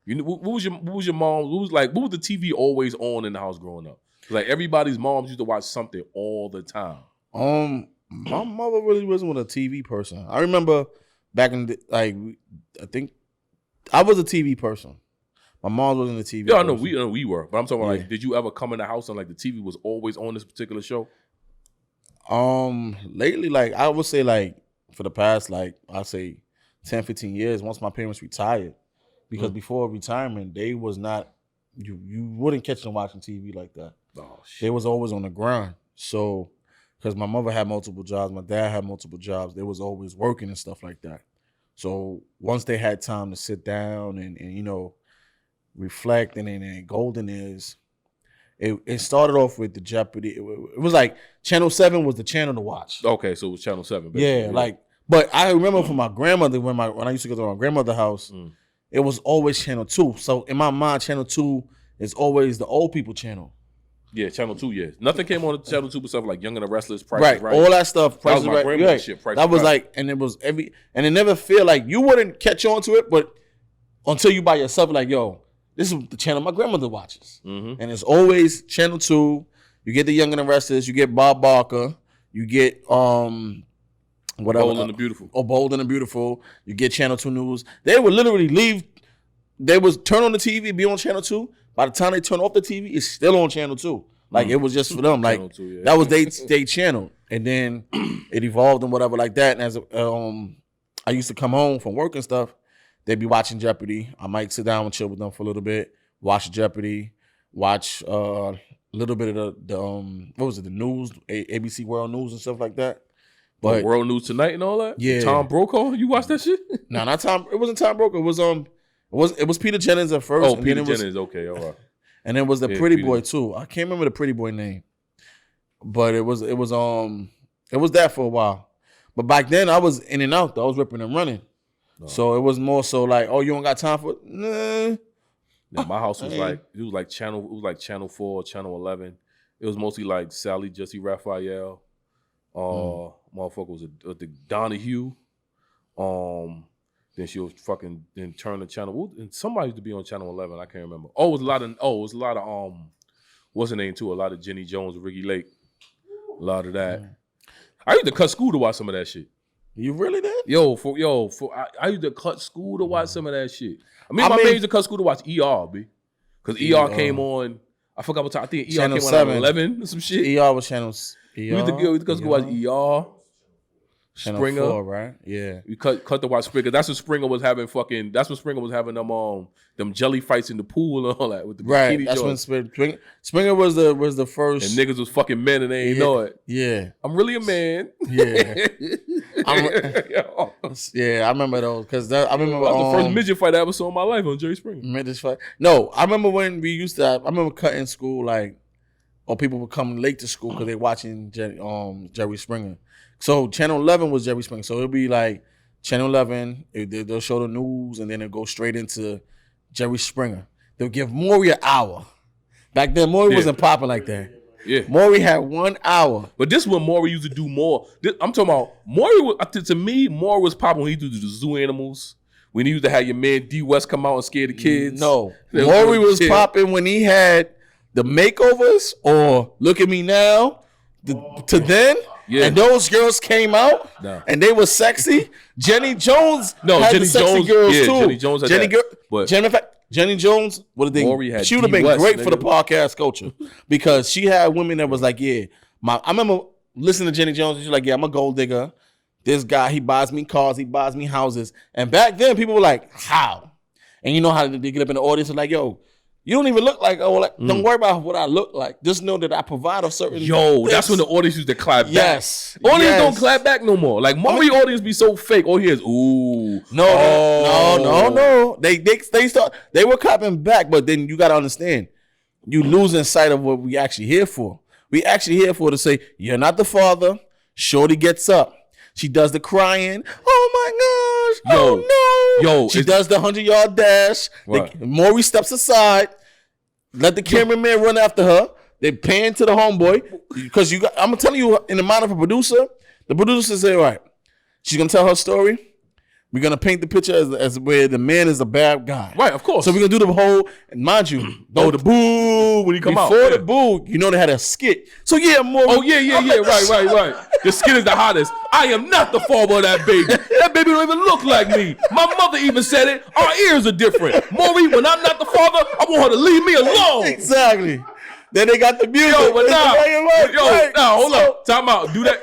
You know, what was your mom? What was the TV always on in the house growing up? Like everybody's moms used to watch something all the time. My mother really wasn't a TV person. I remember back in I think I was a TV person. My mom wasn't a TV. Yeah, I know we were, but I'm talking about like, did you ever come in the house and like the TV was always on this particular show? Lately, like I would say, like for the past, like I'd say 10, 15 years. Once my parents retired, because before retirement, they was not. You wouldn't catch them watching TV like that. Oh shit! They was always on the grind. So, because my mother had multiple jobs, my dad had multiple jobs. They was always working and stuff like that. So once they had time to sit down and reflect, and then golden is, it started off with the Jeopardy. It was like Channel 7 was the channel to watch. Okay, so it was Channel 7. Yeah, like, but I remember from my grandmother when I used to go to my grandmother's house, it was always Channel 2. So in my mind, Channel 2 is always the old people channel. Yeah, Channel 2, yeah. Nothing came on Channel 2 but stuff like Young and the Restless, Price is Right. All that stuff, Price is Right. Right. Shit, Price that was Right. like, and it was and it never feel like you wouldn't catch on to it, but until you by yourself, like, yo, this is the channel my grandmother watches. And it's always Channel 2. You get the Young and the Restless, you get Bob Barker, you get whatever. Bold and the Beautiful. Bold and the Beautiful. You get Channel 2 News. They would literally leave, they would turn on the TV, be on Channel 2. By the time they turn off the TV, it's still on Channel 2. Like, it was just for them. Like, 2, yeah. That was their channel. And then it evolved and whatever like that. And as I used to come home from work and stuff, they'd be watching Jeopardy. I might sit down and chill with them for a little bit, watch Jeopardy, watch a little bit of the what was it, the news, ABC World News and stuff like that. But World News Tonight and all that? Yeah. Tom Brokaw, you watched that shit? No, not Tom. It wasn't Tom Brokaw. It was Peter Jennings at first. Oh, Peter Jennings. Okay, all right. And it was the Pretty Boy too. I can't remember the Pretty Boy name, but it was that for a while. But back then I was in and out though. I was ripping and running, so it was more so like, oh, you don't got time for it? Nah. Yeah, my house was like Channel 4, Channel 11. It was mostly like Sally Jesse Raphael. Motherfucker was the Donahue. Then she was then turn the channel. And somebody used to be on Channel 11. I can't remember. It was a lot of what's her name too? A lot of Jenny Jones, Ricky Lake. A lot of that. I used to cut school to watch some of that shit. You really did? I used to cut school to watch some of that shit. My man used to cut school to watch ER, B. Because ER came on, I forgot what time. I think ER Channel came 7. On 11 or some shit. ER was Channel. We used to cut school to watch ER. Channel Springer, 4, right? Yeah. We cut to watch Springer. That's when Springer was having them jelly fights in the pool and all that with the bikini. That's joints. When Springer was the first. And niggas was fucking men and they ain't know it. Yeah. I'm really a man. Yeah. I remember those because I remember that was the first midget fight I ever saw in my life on Jerry Springer. Midget fight. No, I remember when I remember cutting school like or people would come late to school because they're watching Jerry Springer. So Channel 11 was Jerry Springer. So it'll be like Channel 11, they'll show the news, and then it'll go straight into Jerry Springer. They'll give Maury an hour. Back then, Maury wasn't popping like that. Yeah. Maury had 1 hour. But this is when Maury used to do more. I'm talking about Maury. To me, Maury was popping when he used to do the zoo animals. When he used to have your man D West come out and scare the kids. No. Maury was popping when he had the makeovers or Look at Me Now. To then. Yeah. And those girls came out and they were sexy. Jenny Jones had the sexy girls too. Jenny Jones had Jenny Jones, what did they? She would have been great for the podcast culture because she had women that was like, I remember listening to Jenny Jones. She's like, I'm a gold digger. This guy, he buys me cars, he buys me houses. And back then, people were like, how? And you know how they get up in the audience and like, yo, you don't even look like, don't worry about what I look like. Just know that I provide a certain that's when the audience used to clap back. Yes. Audience don't clap back no more. Like, Maury audience be so fake. All he is, ooh. No. They were clapping back, but then you got to understand, you losing sight of what we actually here for. We actually here for to say, you're not the father. Shorty gets up. She does the crying. Oh my gosh. Oh no. She does the 100-yard dash. Right. Maury steps aside. Let the cameraman run after her. They pan to the homeboy. Because I'm going to tell you, in the mind of a producer, the producer say, all right, she's going to tell her story. We're going to paint the picture as where the man is a bad guy. Right, of course. So we're going to do the whole, and mind you, the boo when he come out. Before the boo, you know they had a skit. So yeah, Maury. Oh, yeah. Right. The skit is the hottest. I am not the father of that baby. That baby don't even look like me. My mother even said it. Our ears are different. Maury, when I'm not the father, I want her to leave me alone. Exactly. Then they got the music. Hold up. Time out. Do that.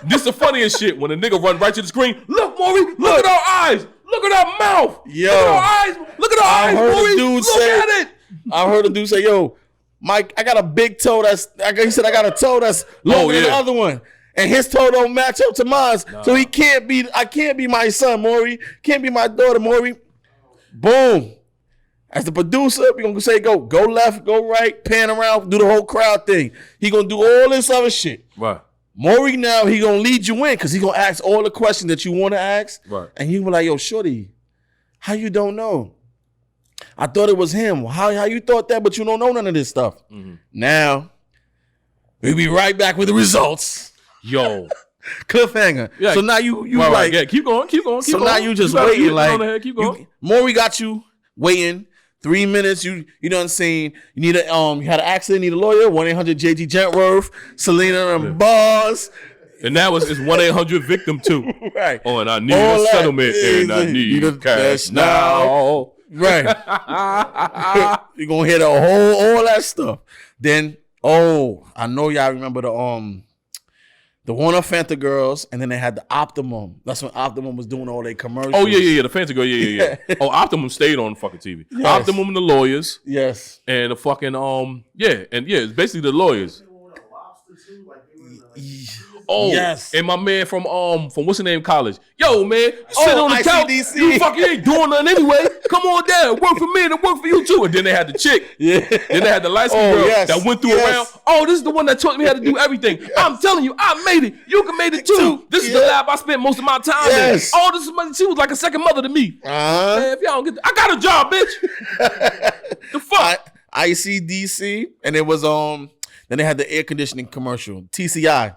This is the funniest shit when a nigga run right to the screen. Look, Maury, look at our eyes. Look at our mouth. Yo. Look at our eyes. Look at our eyes, Maury. Look at it. I heard a dude say, yo, Mike, I got a big toe he said I got a toe that's longer than the other one. And his toe don't match up to mine. Nah. So I can't be my son, Maury. Can't be my daughter, Maury. Boom. As the producer, we're going to say go left, go right, pan around, do the whole crowd thing. He going to do all this other shit. Right. Maury now, he going to lead you in because he going to ask all the questions that you want to ask. Right. And he was like, yo, shorty, how you don't know? I thought it was him. How you thought that, but you don't know none of this stuff? Mm-hmm. Now, we'll be right back with the results. Yo. Cliffhanger. Yeah. So now you right. Yeah, keep going. So now you just waiting like, keep going. Maury got you waiting. 3 minutes, you know what I'm saying? You need you had an accident, need a lawyer, 1-800-JG Gentworth, Selena and Bars. And that was 1-800-victim too. Right. Oh, and I need a settlement and I need cash now. Right. You're gonna hear all that stuff. Then, I know y'all remember the Warner Fanta girls, and then they had the Optimum. That's when Optimum was doing all their commercials. Oh, yeah, the Fanta girl, yeah. Oh, Optimum stayed on fucking TV. Yes. Optimum and the lawyers. Yes. And the fucking, it's basically the lawyers. Oh, yes. And my man from what's the name college? Yo, man, you sit on the couch. You fucking ain't doing nothing anyway. Come on down. Work for me and it work for you too. And then they had the chick. Yeah. Then they had the light-skinned girl that went through around. Oh, this is the one that taught me how to do everything. Yes. I'm telling you, I made it. You can make it too. This is the lab I spent most of my time in. Oh, this is she was like a second mother to me. Man, if y'all don't get I got a job, bitch. The fuck? ICDC. And it was then they had the air conditioning commercial. TCI.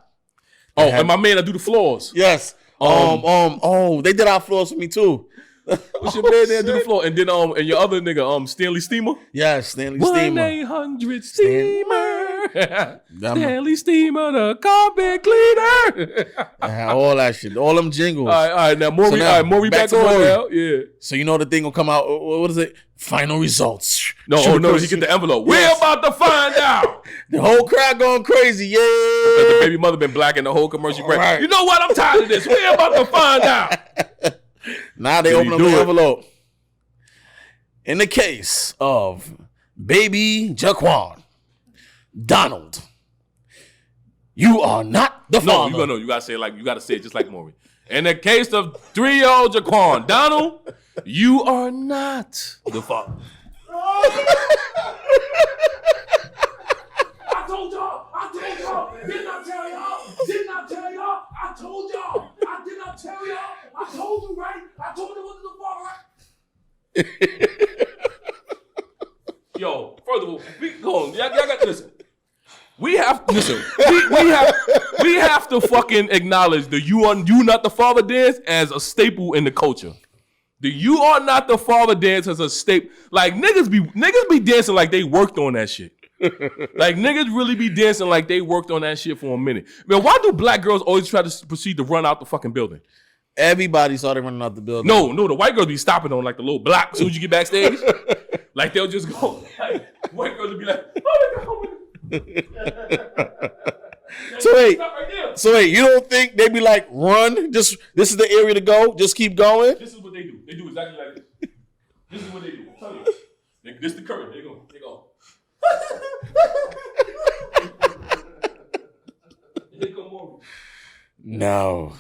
And my man that do the floors. Yes. They did our floors for me too. What's your man there do the floor? And then and your other nigga, Stanley Steamer? Yes, Stanley Steamer. 1-800 Steamer. Stanley Steamer, the carpet cleaner. All that shit. All them jingles. All right, now Maury back on now. Yeah. So you know the thing will come out, what is it? Final results. No, he get the envelope. Yes. We're about to find out. The whole crowd going crazy. Yeah. The baby mother been blacking the whole commercial. Right. You know what? I'm tired of this. We're about to find out. Now they open up the envelope. In the case of baby Jaquan, Donald, you are not the father. No, you gotta say it you gotta say it just like Maury. In the case of 3-year-old Jaquan, Donald, you are not the father. I told y'all. Didn't I tell y'all? I told y'all. I did not tell y'all. I told you, right? I told you what the fuck, right? Yo, first of all, go on. Y'all got to listen. We have to fucking acknowledge the you not the father dance as a staple in the culture. The you are not the father dance as a staple. Like niggas be dancing like they worked on that shit. Like niggas really be dancing like they worked on that shit for a minute. Man, why do black girls always try to proceed to run out the fucking building? Everybody started running out the building. No, the white girls be stopping on like the little block as soon as you get backstage. Like they'll just go. Like, white girls will be like, oh my God. So wait, you don't think they be like, run? Just this is the area to go. Just keep going. This is what they do. They do exactly like this. This is what they do. I'm telling you. This is the current. They go. They come over. No.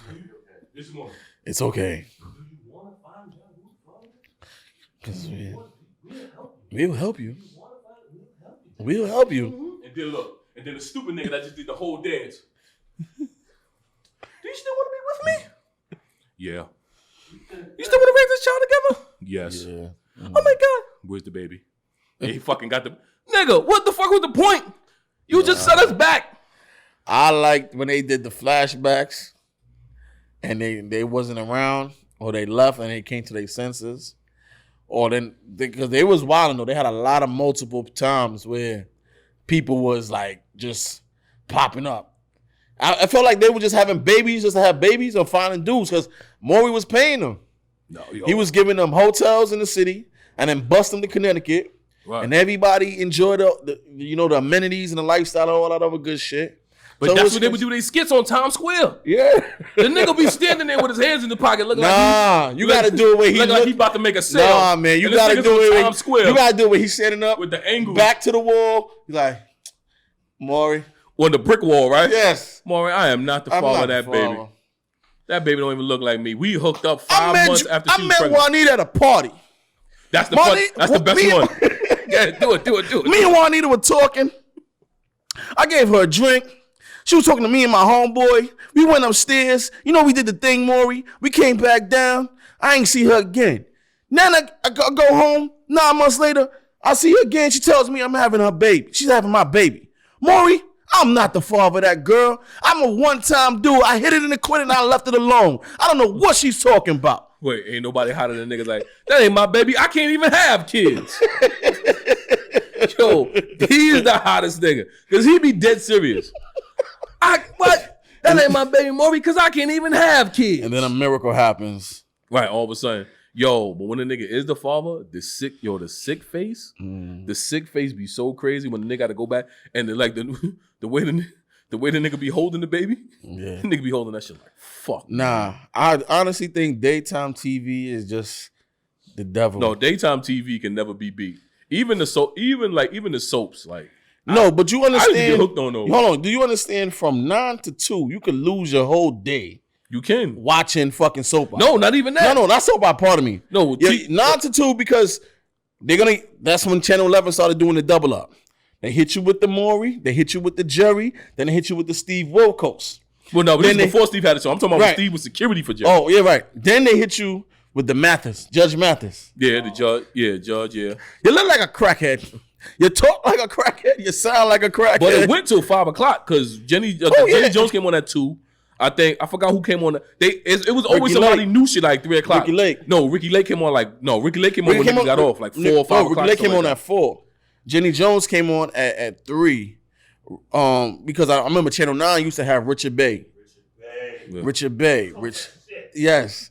This is more. It's okay. Do you want to find out who's father? Because we'll help you. We'll help you. And then look. And then the stupid nigga that just did the whole dance. Do you still want to be with me? Yeah. You still want to raise this child together? Yes. Yeah. Oh my God. Where's the baby? Yeah, he fucking got the... Nigga, what the fuck was the point? You just set us back. I liked when they did the flashbacks and they wasn't around or they left and they came to their senses. Or then, because they was wilding though. They had a lot of multiple times where people was like just popping up. I felt like they were just having babies just to have babies or finding dudes because Maury was paying them. No, he was giving them hotels in the city and then bust them to Connecticut. Right. And everybody enjoyed the amenities and the lifestyle and all that other good shit. But so that's what they would do. They skits on Times Square. Yeah. The nigga be standing there with his hands in the pocket looking you got to do it where he like he about to make a sale. Nah, man. You got to do it Times Square. You got to do it where he's standing up. With the angle. Back to the wall. He's like, Maury. On the brick wall, right? Yes. Maury, I am not the father of that baby. That baby don't even look like me. We hooked up 5 months after she was pregnant. I met Juanita at a party. That's the That's the best one. Yeah, do it. Me and Juanita were talking. I gave her a drink. She was talking to me and my homeboy. We went upstairs. You know, we did the thing, Maury. We came back down. I ain't see her again. Then I go home. 9 months later, I see her again. She tells me I'm having her baby. She's having my baby. Maury, I'm not the father of that girl. I'm a one-time dude. I hit it in the quit and I left it alone. I don't know what she's talking about. Wait, ain't nobody hotter than niggas like, that ain't my baby. I can't even have kids. Yo, he is the hottest nigga. Because he be dead serious. What? That ain't my baby, Maury, because I can't even have kids. And then a miracle happens. Right, all of a sudden. Yo, but when the nigga is the father, the sick face, the sick face be so crazy when the nigga got to go back and the way the nigga be holding the baby, the nigga be holding that shit like fuck. Nah, I honestly think daytime TV is just the devil. No, daytime TV can never be beat. Even the soaps, like. No, but you understand. I get hooked on those. Hold on, do you understand? From 9 to 2, you could lose your whole day. You can watching fucking soap opera. No, not even that. No, that's soap opera part of me. No, 9 to 2 because that's when Channel 11 started doing the double up. They hit you with the Maury, they hit you with the Jerry, then they hit you with the Steve Wilkos. Well, no, but this is before Steve had it, so I'm talking about when Steve was security for Jerry. Oh, yeah, right. Then they hit you with the Mathis, Judge Mathis. Yeah, the judge. Yeah, Judge. Yeah. You look like a crackhead. You talk like a crackhead. You sound like a crackhead. But it went till 5 o'clock because Jenny Jones came on at 2. I forgot who came on. It was always somebody new shit like 3 o'clock. Ricky Lake. No, Ricky Lake came on Ricky Lake came on when niggas got off like 4 or 5 o'clock. Ricky Lake came on at 4. Jenny Jones came on at 3. Because I remember Channel 9 used to have Richard Bay. Yes.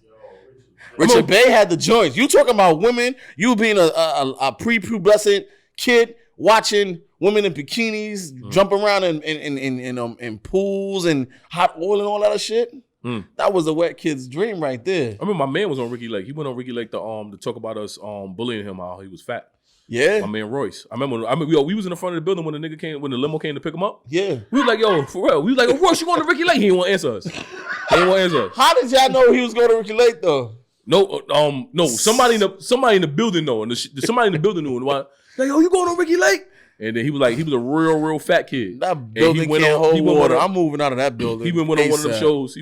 Richard Bay had the joints. You talking about women, you being a prepubescent kid watching women in bikinis jump around in pools and hot oil and all that shit. That was a wet kid's dream right there. I remember my man was on Ricky Lake. He went on Ricky Lake to talk about us bullying him how he was fat. Yeah. My man Royce. I remember we was in the front of the building when the limo came to pick him up. Yeah. We was like, yo, for real. We was like, oh, Royce, you going to Ricky Lake? He didn't want to answer us. How did y'all know he was going to Ricky Lake though? No, Somebody in the building though, and somebody in the building knew. Like, oh, you going on Ricky Lake? And then he was a real fat kid. That building can't hold water. I'm moving out of that building. He went on one of them shows.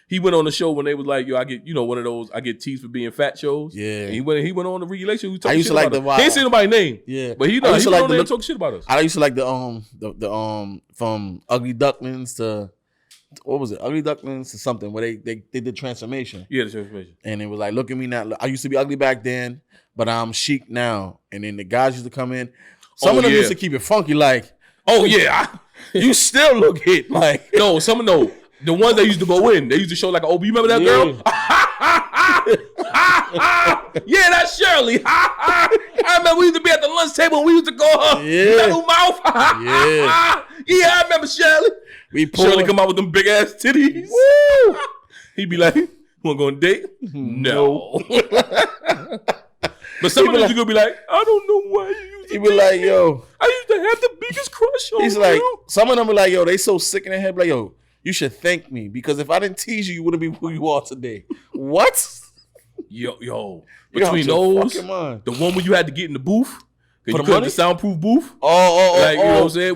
He went on the show when they was like, yo, I get, one of those, I get teased for being fat shows. Yeah. And he went on the regulation. I used to like the he ain't say nobody's name. Yeah. But he went on there and talk shit about us. I used to like the from Ugly Ducklings to, what was it? Ugly Ducklings to something where they did transformation. Yeah, the transformation. And it was like, look at me now. I used to be ugly back then, but I'm chic now. And then the guys used to come in. Some of them used to keep it funky, like, oh yeah, you still look hit. Like, no, the ones that used to go in, they used to show like, oh, you remember that girl? Yeah, that's Shirley. I remember we used to be at the lunch table and we used to go, little mouth. Yeah, I remember Shirley. Shirley come out with them big ass titties. Woo! He'd be like, wanna go on a date? No. But some of them used to be like, I don't know why you used to be like, yo. I used to have the biggest crush on you. He's like, some of them be like, yo, they so sick in their head, like, yo, you should thank me because if I didn't tease you, you wouldn't be who you are today. What? Yo. Between those, the one where you had to get in the booth, because you couldn't the soundproof booth. You know what I'm saying?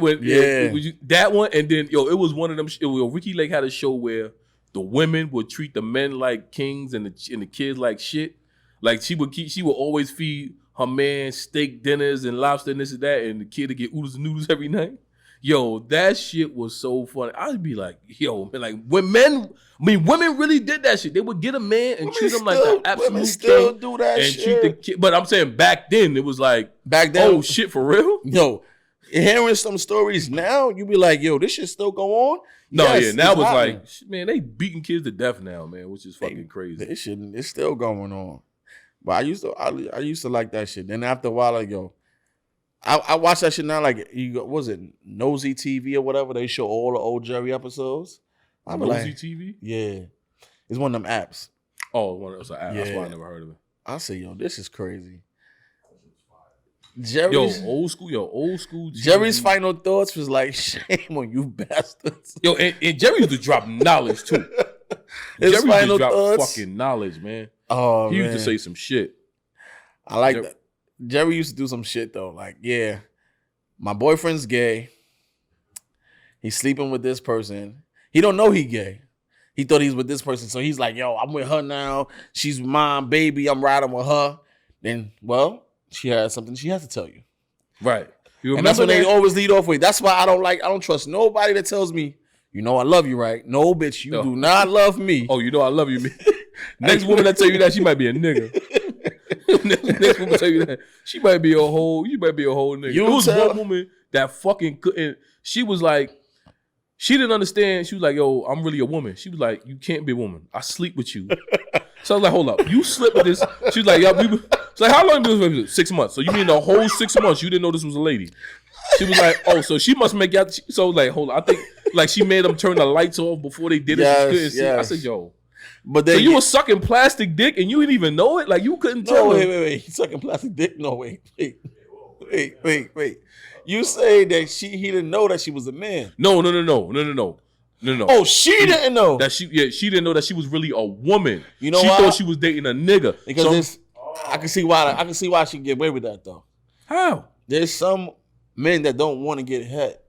That one, and then, it was one of them. Ricky Lake had a show where the women would treat the men like kings and the kids like shit. Like she would always feed her man steak dinners and lobster and this and that, and the kid would get oodles and noodles every night. Yo, that shit was so funny. I'd be like, yo, man, like women really did that shit. They would get a man and treat him like the absolute still do that and shit. treat the kid. But I'm saying back then it was like, oh shit, for real? Yo, hearing some stories now, you be like, yo, this shit still go on? No, yes, now it's like, man, they beating kids to death now, man, which is fucking crazy. This shit, it's still going on. But I used to like that shit. Then after a while, like, yo, I watch that shit now. Like, what was it, Nosy TV or whatever? They show all the old Jerry episodes. Nosy TV? Yeah, it's one of them apps. Oh, it's an app. Yeah. That's why I never heard of it. I say, yo, this is crazy. Old school TV. Jerry's final thoughts was like, shame on you bastards. Yo, and Jerry used to drop knowledge too. Jerry used to drop fucking knowledge, man. Oh, he used to say some shit. I like that. Jerry used to do some shit though. Like, yeah, my boyfriend's gay. He's sleeping with this person. He don't know he gay. He thought he's with this person. So he's like, yo, I'm with her now. She's my baby. I'm riding with her. Then, well, she has something she has to tell you. Right. And that's what they always lead off with. That's why I don't trust nobody that tells me, you know I love you, right? No, bitch, you do not love me. Oh, you know I love you, man. Next woman that tell you that, she might be a nigga. Next woman tell you that, you might be a whole nigga. It was one woman that fucking couldn't, she was like, she didn't understand. She was like, yo, I'm really a woman. She was like, you can't be a woman. I sleep with you. So I was like, hold up. You slept with this. She was like, yeah, it's like, how long did this was 6 months? So you mean the whole 6 months you didn't know this was a lady? She was like, oh, so she must make out. So like, hold on. I think like she made them turn the lights off before they did it. Yes. I said, yo. But so you were sucking plastic dick and you didn't even know it? Like you couldn't tell. Wait. He's sucking plastic dick? No, wait. You say that he didn't know that she was a man. No. Oh, she didn't know that she didn't know that she was really a woman. You know she why? thought she was dating a nigga. Because I can see why she can get away with that though. How? There's some men that don't want to get hit,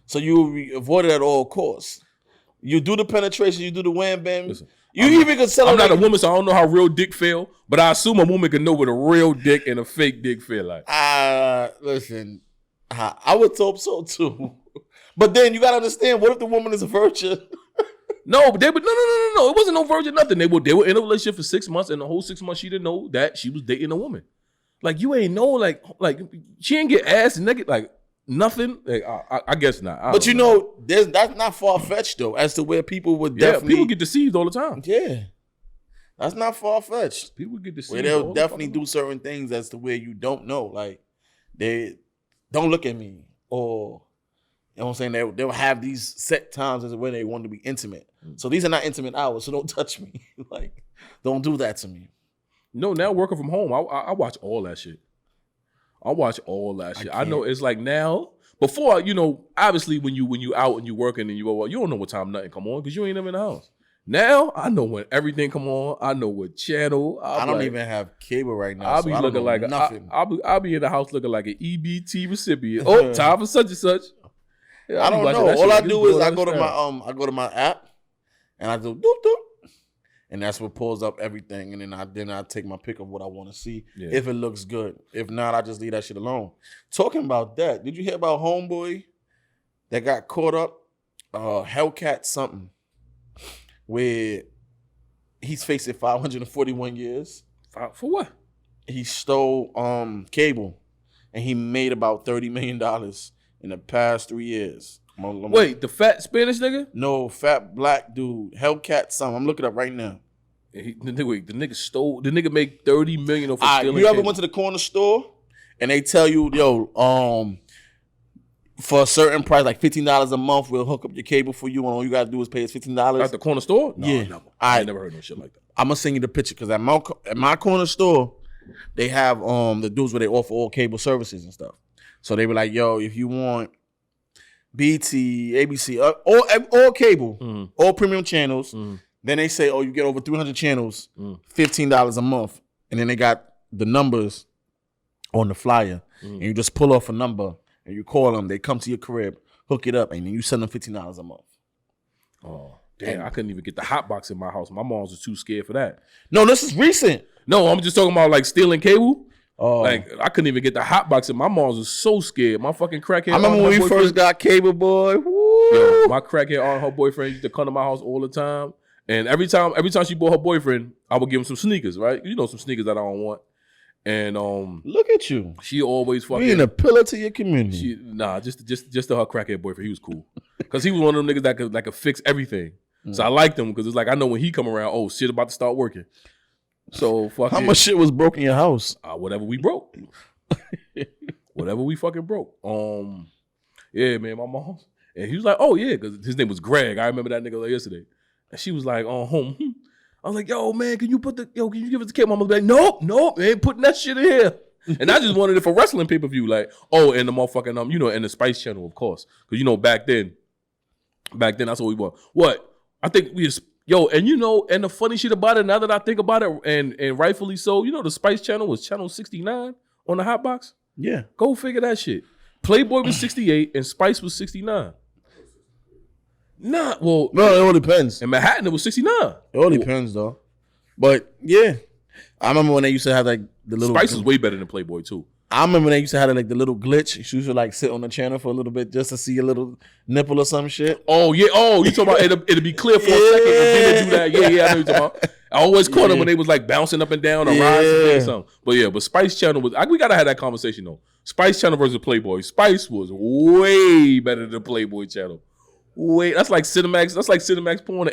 so you avoid it at all costs. You do the penetration, you do the wham bam. Listen, even can celebrate. I'm not a woman, so I don't know how real dick feel. But I assume a woman can know what a real dick and a fake dick feel like. Listen, I would hope so too. But then you gotta understand, what if the woman is a virgin? No, but no. It wasn't no virgin, nothing. They were in a relationship for 6 months, and the whole 6 months she didn't know that she was dating a woman. Like you ain't know, like she ain't get ass and naked, like nothing. Like I guess not. But you know, that's not far fetched though, as to where people would definitely people get deceived all the time. Yeah, that's not far fetched. People get deceived. Where they'll definitely do certain things as to where you don't know, like they don't look at me, or you know what I'm saying. They'll have these set times as where they want to be intimate. So these are not intimate hours, so don't touch me. Like, don't do that to me. No, now working from home, I watch all that shit. I know it's like now. Before, you know, obviously when you out and you working and you don't know what time nothing come on because you ain't even in the house. Now I know when everything come on. I know what channel. I don't even have cable right now. I'll be looking like nothing. I'll be in the house looking like an EBT recipient. Oh, time for such and such. Yeah, I don't know. All I do is I go to my app and I do doop doop. And that's what pulls up everything. And then I take my pick of what I want to see. Yeah. If it looks good. If not, I just leave that shit alone. Talking about that, did you hear about homeboy that got caught up? Hellcat something. Where he's facing 541 years. For what? He stole cable. And he made about $30 million in the past 3 years. Wait, the fat Spanish nigga? No, fat black dude. Hellcat something. I'm looking it up right now. The nigga made $30 million off of stealing. You ever went to the corner store and they tell you, yo, for a certain price, like $15 a month, we'll hook up your cable for you, and all you gotta do is pay us $15. At the corner store? No, yeah. Never. I ain't never heard no shit like that. I'm gonna send you the picture because at my corner store, they have the dudes where they offer all cable services and stuff. So they were like, yo, if you want BT, ABC, all cable, all premium channels. Then they say, oh, you get over 300 channels, $15 a month. And then they got the numbers on the flyer. And you just pull off a number and you call them. They come to your crib, hook it up, and then you send them $15 a month. Oh, damn. I couldn't even get the hot box in my house. My moms was too scared for that. No, this is recent. No, I'm just talking about like stealing cable. Oh. Like, I couldn't even get the hot box in. My mom's was so scared. My fucking crackhead. I remember when we first got cable, boy. Woo. Yo, my crackhead aunt, her boyfriend used to come to my house all the time. And every time she bought her boyfriend, I would give him some sneakers, right? You know, some sneakers that I don't want. And look at you. She always fucking being a pillar to your community. Just to her crackhead boyfriend, he was cool. Cause he was one of them niggas that could fix everything. So I liked him because it's like I know when he come around, oh shit about to start working. So fuck. How much shit was broke in your house? Whatever we broke. Whatever we fucking broke. Yeah, man, my mom. And he was like, oh yeah, because his name was Greg. I remember that nigga like yesterday. And she was like, home. I was like, yo, man, can you give us the cable? Mama was like, nope, they ain't putting that shit in here. And I just wanted it for wrestling pay-per-view. Like, and the motherfucking, and the Spice Channel, of course. Because, back then, that's what we want. What? I think we just, and the funny shit about it, now that I think about it, and rightfully so, the Spice Channel was channel 69 on the hot box? Yeah. Go figure that shit. Playboy was 68 and Spice was 69. No, it all depends. In Manhattan, it was 69. It all depends, though. But, yeah. I remember when they used to have, like, the little... Spice is way better than Playboy, too. I remember when they used to have, like, the little glitch. You used to, like, sit on the channel for a little bit just to see a little nipple or some shit. Oh, yeah. Oh, you talking about it'll be clear for a second and then they do that. Yeah, I know what you're talking about. I always caught them when they was, like, bouncing up and down or rising or something. But Spice Channel was... we got to have that conversation, though. Spice Channel versus Playboy. Spice was way better than Playboy Channel. That's like Cinemax. That's like Cinemax porn.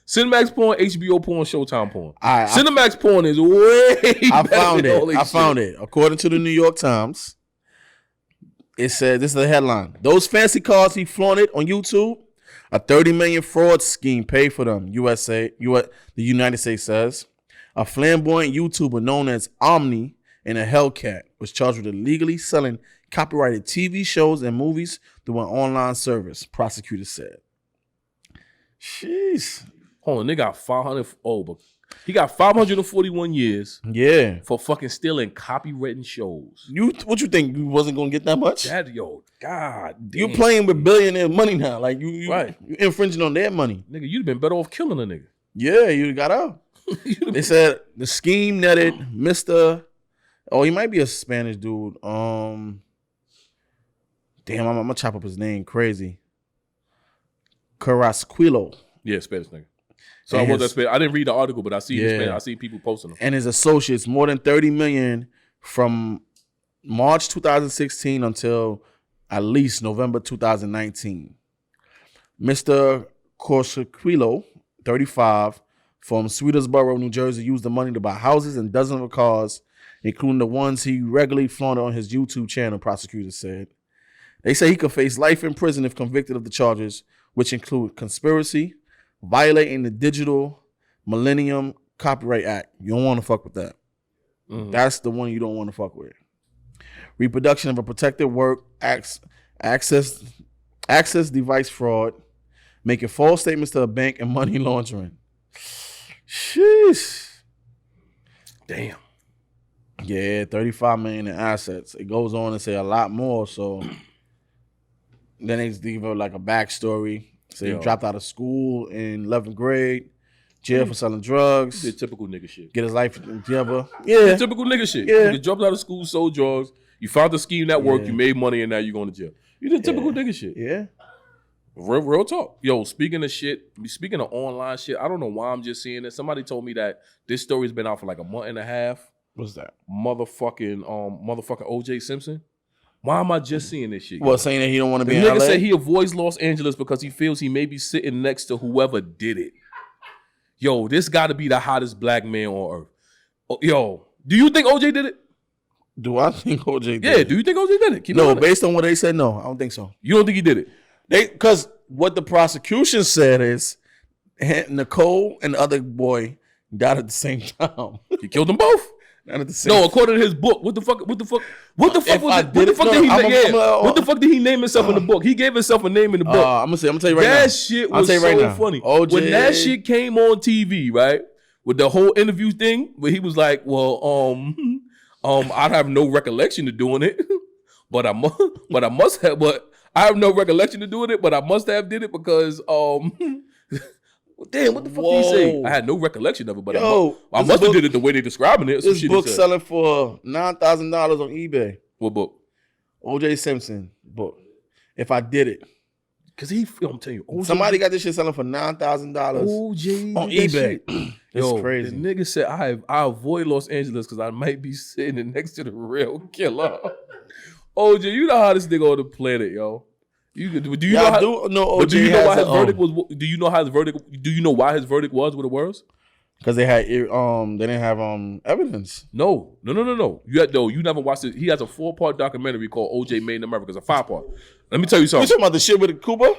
Cinemax porn, HBO porn, Showtime porn. Cinemax porn is way better. I found it. According to the New York Times, it said, this is the headline. Those fancy cars he flaunted on YouTube, a $30 million fraud scheme paid for them, the United States says. A flamboyant YouTuber known as Omni and a Hellcat was charged with illegally selling copyrighted TV shows and movies through an online service, prosecutors said. Jeez. Hold on, they got 500. But he got 541 years. Yeah. For fucking stealing copywritten shows. What you think? You wasn't gonna get that much? God damn. You playing with billionaire money now. Like you right. You infringing on their money. Nigga, you'd have been better off killing a nigga. Yeah, you got out. They said the scheme netted Mr. Oh, he might be a Spanish dude. Damn, I'm gonna chop up his name. Crazy. Carrasquillo. Yeah, Spanish nigga. So I didn't read the article, but I see I see people posting them. And his associates, more than $30 million from March 2016 until at least November 2019. Mr. Carrasquillo, 35, from Sweetersboro, New Jersey, used the money to buy houses and dozens of cars, including the ones he regularly flaunted on his YouTube channel, prosecutors said. They say he could face life in prison if convicted of the charges, which include conspiracy, violating the Digital Millennium Copyright Act. You don't want to fuck with that. Mm-hmm. That's the one you don't want to fuck with. Reproduction of a protected work, access device fraud, making false statements to a bank, and money laundering. Sheesh. Damn. Yeah, 35 million in assets. It goes on to say a lot more. So then they give her like a backstory. So he dropped out of school in 11th grade, jail for selling drugs. Did typical nigga shit. Get his life together. Yeah. Typical nigga shit. Yeah. You dropped out of school, sold drugs. You found the scheme that worked. You made money, and now you're going to jail. You did typical nigga shit. Yeah. Real talk. Yo, speaking of online shit, I don't know why I'm just seeing this. Somebody told me that this story's been out for like a month and a half. What's that? Motherfucking OJ Simpson. Why am I just seeing this shit? Well, saying that he don't want to be in LA? The nigga said LA? he avoids Los Angeles because he feels he may be sitting next to whoever did it. Yo, this got to be the hottest black man on earth. Yo, do you think OJ did it? Do I think OJ did Yeah, it? do you think OJ did it? No, based on what they said, no. I don't think so. You don't think he did it? Because what the prosecution said is Nicole and the other boy died at the same time. He killed them both? Not at the same No, according to his book. What the fuck did he name himself in the book? He gave himself a name in the book. I'm gonna tell you right now. That shit was so funny. OJ. When that shit came on TV, right? With the whole interview thing, where he was like, well, I have no recollection of doing it. But I have no recollection of doing it, but I must have did it because damn, what the fuck did he say? I had no recollection of it, but I must have did it the way they describing it. This book selling for $9,000 on eBay. What book? OJ Simpson book. If I did it. Because I'm telling you, OJ, somebody got this shit selling for $9,000 OJ on eBay. It's crazy. The nigga said, I avoid Los Angeles because I might be sitting next to the real killer. OJ, you the hottest nigga on the planet, yo. Do you know why his verdict was? Do you know how his verdict? Do you know why his verdict was what it was? Because they didn't have evidence. No. You never watched it. He has a 4-part documentary called OJ Made in America. It's a 5-part. Let me tell you something. You talking about the shit with Cuba?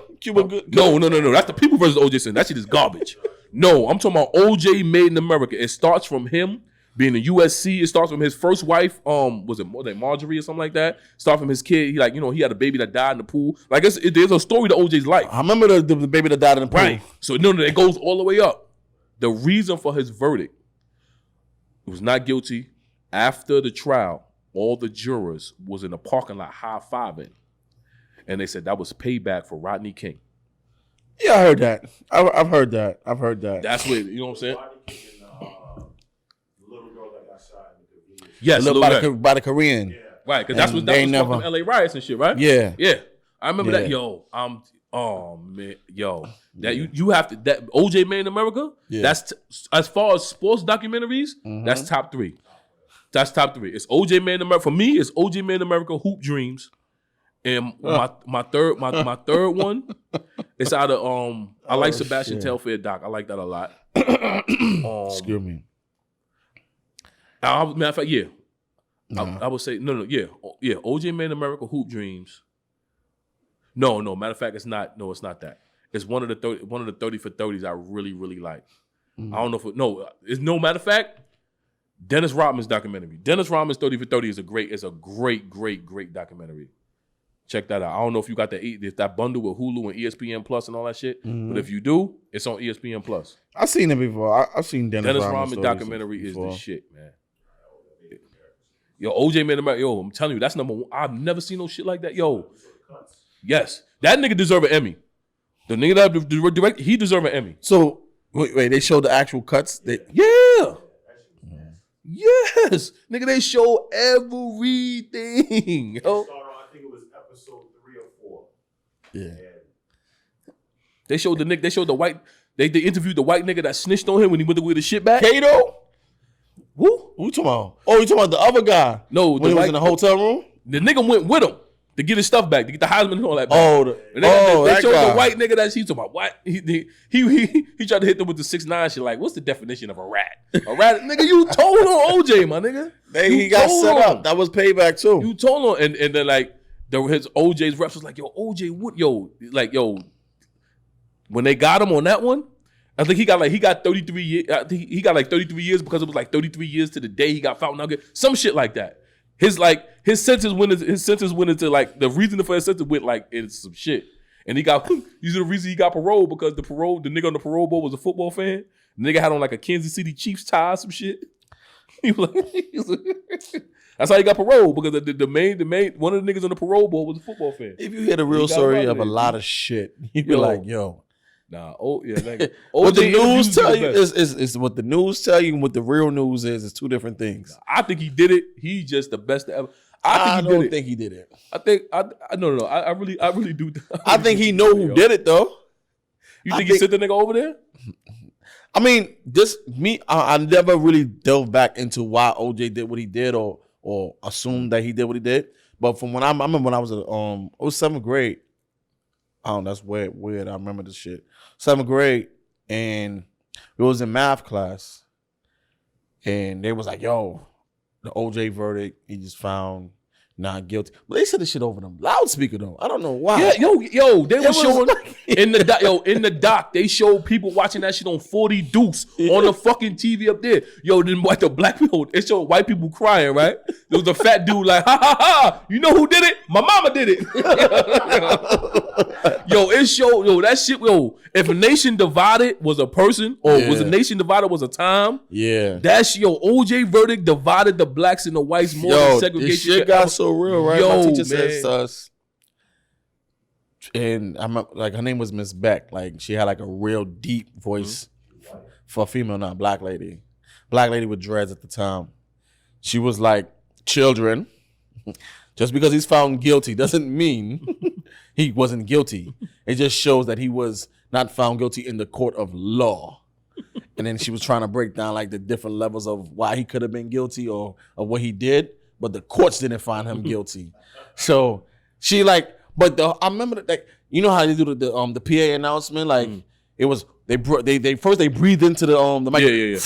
No. That's the people versus OJ Simpson. That shit is garbage. No, I'm talking about OJ Made in America. It starts from him being in USC. It starts from his first wife. Was it Marjorie or something like that? Start from his kid. He had a baby that died in the pool. Like there's a story to OJ's life. I remember the baby that died in the pool. Right. So it goes all the way up. The reason for his verdict, it was not guilty. After the trial, all the jurors was in the parking lot high-fiving. And they said that was payback for Rodney King. Yeah, I heard that. I've heard that. That's what, you know what I'm saying? Rodney King and the little girl that got shot in the convenience. Yes, by the Korean. Yeah. Right, because that was fucking LA riots and shit, right? Yeah. Yeah. I remember that. Yo, oh man, yo. That you have to that OJ Made in America, that's as far as sports documentaries, that's top 3. That's top 3. It's OJ Made in America. For me, it's OJ Made in America, Hoop Dreams. And my third one, it's out of I like Sebastian Telfair doc. I like that a lot. Excuse me. Matter of fact, yeah. I would say OJ Made in America, Hoop Dreams. No, matter of fact, it's not. No, it's not that. It's one of the 30 for 30s I really, really like. I don't know it's no matter of fact, Dennis Rodman's documentary. Dennis Rodman's 30 for 30 is a great documentary. Check that out. I don't know if you got that bundle with Hulu and ESPN Plus and all that shit, but if you do, it's on ESPN Plus. I've seen it before. I've seen Dennis Rodman documentary is the shit, man. Yo, OJ Made in America. Yo, I'm telling you, that's number 1. I've never seen no shit like that. Yo, yes, that nigga deserve an Emmy. The nigga that direct, he deserve an Emmy. So wait, they showed the actual cuts. Yeah. Yes, nigga, they show everything. Yo. I think it was episode 3 or 4. Yeah. They showed the white. They interviewed the white nigga that snitched on him when he went to get the shit back. Kato? Who you talking about? Oh, you talking about the other guy? No, when he was in the hotel room. The nigga went with him to get his stuff back, to get the Heisman and all that back. They showed guy. the white nigga that he talking about. What he tried to hit them with the 6ix9ine shit. Like, what's the definition of a rat? A rat, nigga. You told on OJ, my nigga. He got set up. That was payback too. You told on, and then like his OJ's reps was like, yo, OJ, what, yo, when they got him on that one. I think he got 33 years. I think he got like 33 years because it was like 33 years to the day he got found not good. Some shit like that. His sentence went into like the reason for his sentence went like into some shit. And he got usually the reason he got parole because the nigga on the parole board was a football fan. Nigga had on like a Kansas City Chiefs tie or some shit. He was like, that's how he got parole, because the main one of the niggas on the parole board was a football fan. If you hear the real story of a lot of shit, you be like, yo. Nah, like, what the news tell you is what the news tell you, and what the real news is two different things. I think he did it. He's just the best ever. I don't think he did it. I think no. I really do. I think he know who did it though. You think he sent the nigga over there? I mean, I never really delved back into why OJ did what he did or assumed that he did what he did. But from when I remember when I was it was 7th grade. Oh, that's weird. I remember this shit. 7th grade, and it was in math class, and they was like, "Yo, the OJ verdict, he just found not guilty." But they said this shit over them loudspeaker though. I don't know why. Yeah, yo, they were showing in the doc. They showed people watching that shit on 40 Deuce on the fucking TV up there. Yo, then like the black people, it showed white people crying. Right? There was a fat dude like, ha ha ha. You know who did it? My mama did it. Yo, it showed that shit. Yo, if a nation divided was a person, or was a nation divided was a time. Yeah, that's OJ verdict divided the blacks and the whites more than segregation. This shit got so real, right? Yo, my teacher said us, and I'm like, her name was Miss Beck. Like, she had like a real deep voice for a female, not black lady with dreads at the time. She was like, children, just because he's found guilty doesn't mean he wasn't guilty. It just shows that he was not found guilty in the court of law. And then she was trying to break down like the different levels of why he could have been guilty or of what he did, but the courts didn't find him guilty. So she like, I remember that, like, you know how they do the PA announcement, like it was they first breathed into the mic,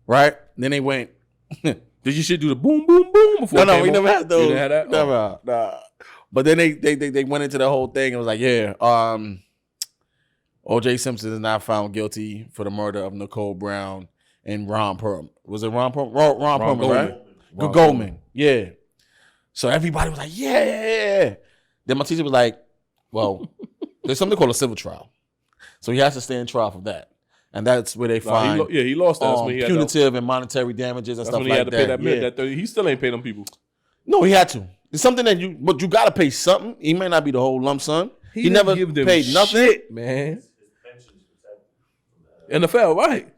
right? And then they went. Did you shit do the boom boom boom before? No, we never had those. You didn't have that? Never. Nah. But then they went into the whole thing and was like, O.J. Simpson is not found guilty for the murder of Nicole Brown and Ron Perlman. Was it Ron Perlman? Ron Perlman, Goldman. right? Ron Goldman. Yeah. So everybody was like, yeah. Then my teacher was like, well, there's something called a civil trial. So he has to stand trial for that. And that's where they find he lost that. When he had punitive and monetary damages and stuff like that. That's when he had to pay that 30. He still ain't paid them people. No, he had to. It's something that you got to pay something. He may not be the whole lump sum. He never give them paid nothing. Shit, man. NFL, right?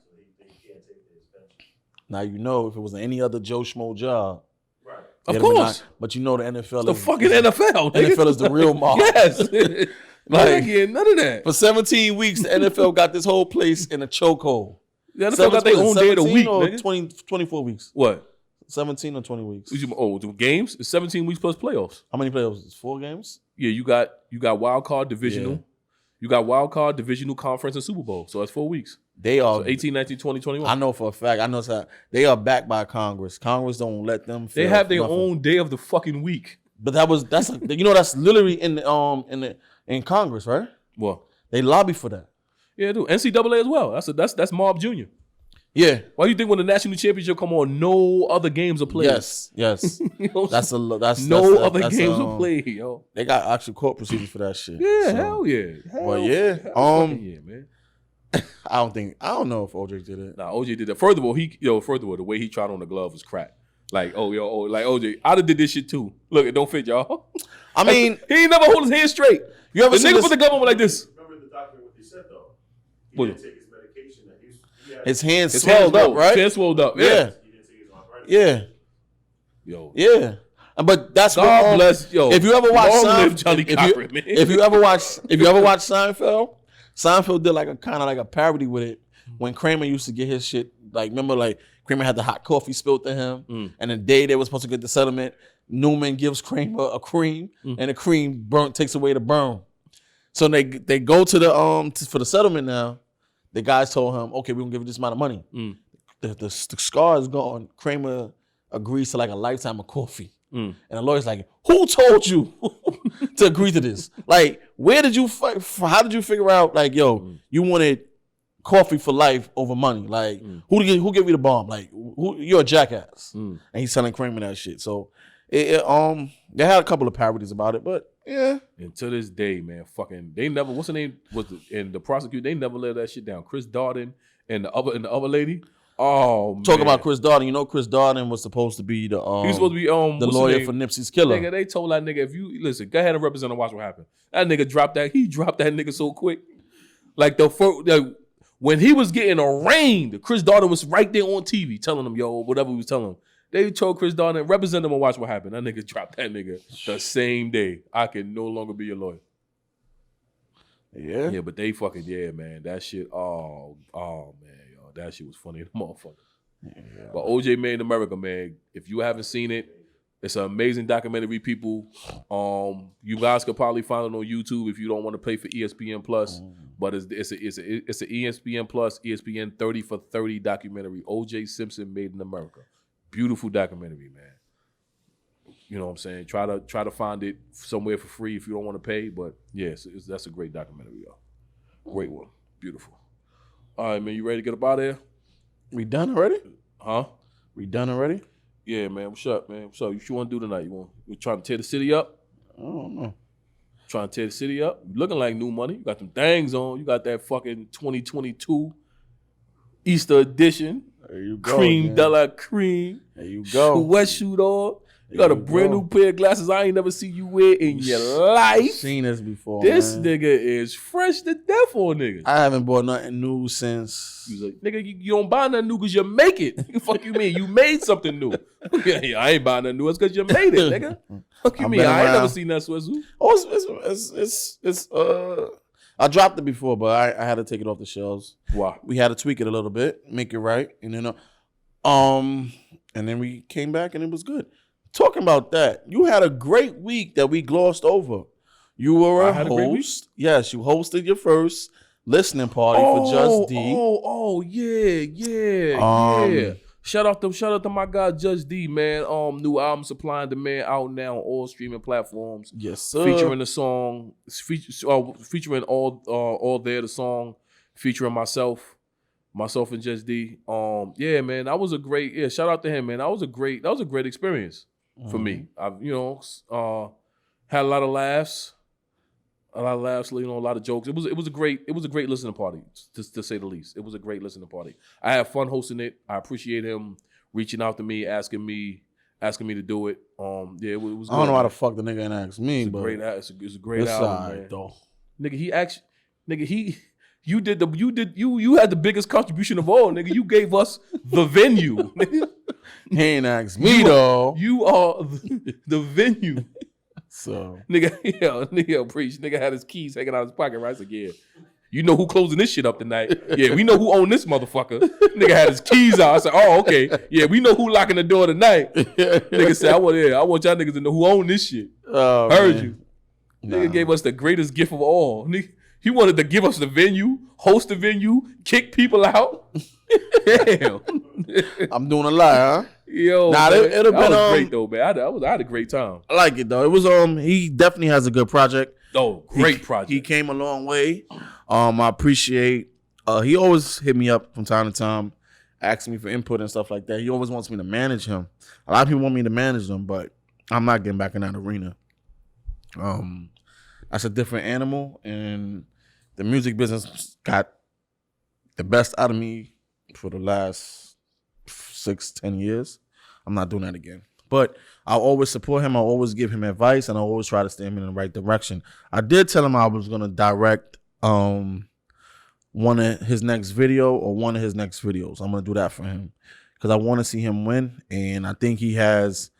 Now you know if it was any other Joe Schmo job. Right. Of course. But you know the NFL the fucking NFL. NFL is the real mob. Yes. Like, none of that. For 17 weeks, the NFL got this whole place in a chokehold. The NFL got their own day of the week, or nigga. 24 weeks. What? 17 or 20 weeks. The games? It's 17 weeks plus playoffs. How many playoffs? It's 4 games? Yeah, you got wild card divisional. Yeah. You got wild card, divisional, conference, and Super Bowl. So that's 4 weeks. They are 18, 19, 20, 21. I know for a fact. I know they are backed by Congress. Congress don't let them. They have their own day of the fucking week. But that's literally in Congress, right? What? They lobby for that. Yeah, do NCAA as well. That's Mob Junior. Yeah. Why do you think when the national championship come on, no other games are played? Yes. You know, that's other games are played, yo. They got actual court procedures for that shit. Yeah, hell yeah. Well, yeah. Yeah, man. I don't know if OJ did it. Nah, OJ did that. Furthermore, the way he tried on the glove was crack. Like, like OJ, I'd have did this shit too. Look, it don't fit, y'all. I mean, he ain't never hold his hand straight. You ever the nigga put the glove on like this? Remember the doctor what he said though? He didn't take his medication. His hands swelled up, right? His hands swelled up. Yeah. Yeah. Yo. Yeah. But that's God bless. Yo. If you ever watch if you ever watch Seinfeld, Seinfeld did like a kind of like a parody with it when Kramer used to get his shit. Like, remember, like Kramer had the hot coffee spilled to him, and the day they were supposed to get the settlement, Newman gives Kramer a cream, and the cream takes away the burn. So they go to the for the settlement now. The guys told him, okay, we're gonna give you this amount of money. The scar is gone. Kramer agrees to like a lifetime of coffee. And the lawyer's like, who told you to agree to this? Like, how did you figure out, like, yo, you wanted coffee for life over money? Like, who gave you the bomb? Like, you're a jackass. And he's telling Kramer that shit. So, they had a couple of parodies about it, but Yeah. And to this day, man, fucking, they never. What's her name? And the prosecutor, they never let that shit down. Chris Darden and the other lady. Oh man. Talk about Chris Darden. You know Chris Darden was supposed to be the He was supposed to be the lawyer for Nipsey's killer. Nigga, they told that nigga, if you listen, go ahead and represent and watch what happened. That nigga dropped that. He dropped that nigga so quick. Like when he was getting arraigned, Chris Darden was right there on TV telling him, yo, whatever he was telling him. They told Chris Darden, represent him and watch what happened. That nigga dropped that nigga the same day. I can no longer be your lawyer. Yeah. Yeah, but they fucking, yeah, man. That shit, oh man, yo, that shit was funny, the motherfucker. Yeah. But OJ Made in America, man, if you haven't seen it, it's an amazing documentary, people. You guys could probably find it on YouTube if you don't want to pay for ESPN Plus. But it's an ESPN Plus, ESPN 30 for 30 documentary. OJ Simpson Made in America. Beautiful documentary, man. You know what I'm saying? Try to find it somewhere for free if you don't want to pay. But yes, that's a great documentary, y'all. Great one. Beautiful. All right, man, you ready to get up out of here? We done already? Huh? We done already? Yeah, man. What's up, man? What's up? What you want to do tonight? You trying to tear the city up? I don't know. Trying to tear the city up? You looking like new money. You got them things on. You got that fucking 2022 Easter edition. There you go. Cream de la cream. There you go. Wet shoot on. You got a brand new pair of glasses I ain't never seen you wear in your life. Seen this before. This man. nigga is fresh to death on niggas. I haven't bought nothing new since. He was like, nigga, you don't buy nothing new because you make it. Fuck you mean? You made something new. yeah, I ain't buying nothing new. It's because you made it, nigga. Fuck you mean? I ain't never seen that sweatsuit. Oh, I dropped it before, but I had to take it off the shelves. Why? We had to tweak it a little bit, make it right, and then and then we came back and it was good. Talking about that, you had a great week that we glossed over. You were a host. Yes, you hosted your first listening party for Just D. Yeah. Shout out to my guy Just D, man. New album Supply and Demand out now on all streaming platforms. Yes, sir. Featuring the song, featuring all there the song, featuring myself and Just D. Yeah, man, that was a great. Shout out to him, man. That was a great experience for me. I had a lot of laughs. A lot of jokes. It was a great listening party, to say the least. It was a great listening party. I had fun hosting it. I appreciate him reaching out to me, asking me to do it. It was. I don't know why the fuck the nigga ain't asked me, it's but it's a great album, man. Though. Nigga, you had the biggest contribution of all, nigga. You gave us the venue. Nigga. He ain't asked me though. You are the venue. So nigga preach. Nigga had his keys hanging out of his pocket, right? I said, yeah. You know who closing this shit up tonight? Yeah, we know who owned this motherfucker. Nigga had his keys out. I said, oh, okay. Yeah, we know who locking the door tonight. Nigga said, I want y'all niggas to know who owned this shit. Oh, Heard man. you. Nigga gave us the greatest gift of all. Nigga, he wanted to give us the venue, host the venue, kick people out. Damn. I'm doing a lot, huh? Yo, nah, it'll that been was great though, man. I had a great time. I like it though. It was he definitely has a good project. Oh, great project. He came a long way. I appreciate. He always hit me up from time to time, asking me for input and stuff like that. He always wants me to manage him. A lot of people want me to manage them, but I'm not getting back in that arena. That's a different animal, and the music business got the best out of me for the last 6-10 years. I'm not doing that again. But I'll always support him. I'll always give him advice, and I'll always try to steer him in the right direction. I did tell him I was going to direct one of his next video or one of his next videos. I'm going to do that for him because I want to see him win, and I think he has,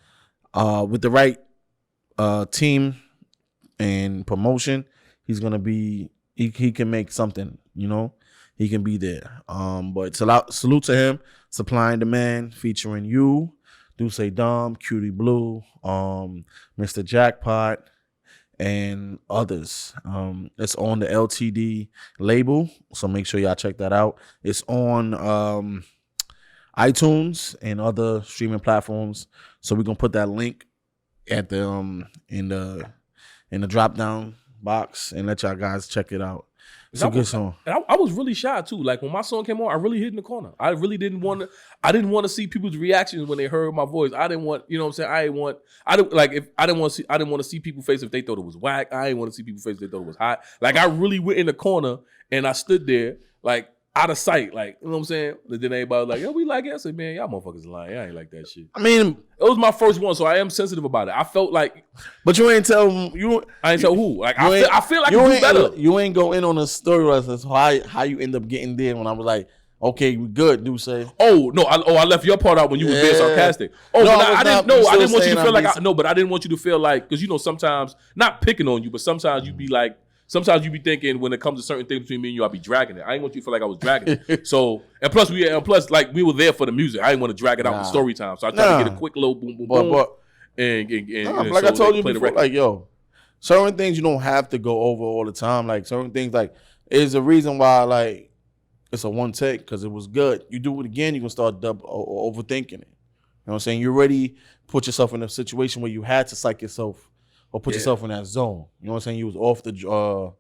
with the right team and promotion, he's going to be, he can make something, you know? He can be there. But salute to him. Supply and Demand featuring you, Duce Dom, Cutie Blue, Mr. Jackpot, and others. It's on the LTD label, so make sure y'all check that out. It's on iTunes and other streaming platforms. So we're gonna put that link at the in the drop down box and let y'all guys check it out. It's a good song. And I was really shy too. Like when my song came on, I really hid in the corner. I really didn't want to. I didn't want to see people's reactions when they heard my voice. I didn't want, you know what I'm saying. I didn't want to see people's face if they thought it was whack. I didn't want to see people's face if they thought it was hot. Like I really went in the corner and I stood there like out of sight, like, you know what I'm saying? And then everybody was like, yo, we like it. I said, man, y'all motherfuckers lying. I ain't like that shit. I mean, it was my first one, so I am sensitive about it. I felt like, but you ain't tell you. I ain't tell who. Like I feel like you do better. You ain't go in on a story as how you end up getting there. When I was like, okay, we good. Do say. Oh no, I left your part out when you was being sarcastic. Oh, no, I didn't want you to feel like but I didn't want you to feel like, because you know sometimes, not picking on you, but sometimes you be like. Sometimes you be thinking when it comes to certain things between me and you, I be dragging it. I ain't want you to feel like I was dragging it. So, and plus like we were there for the music. I didn't want to drag it out in story time. So I tried to get a quick little boom, boom, boom. And like I told you before, like, yo, certain things you don't have to go over all the time. Like certain things, like, is the reason why, like, it's a one take, because it was good. You do it again, you can start overthinking it. You know what I'm saying? You already put yourself in a situation where you had to psych yourself or put yourself in that zone. You know what I'm saying? You was off the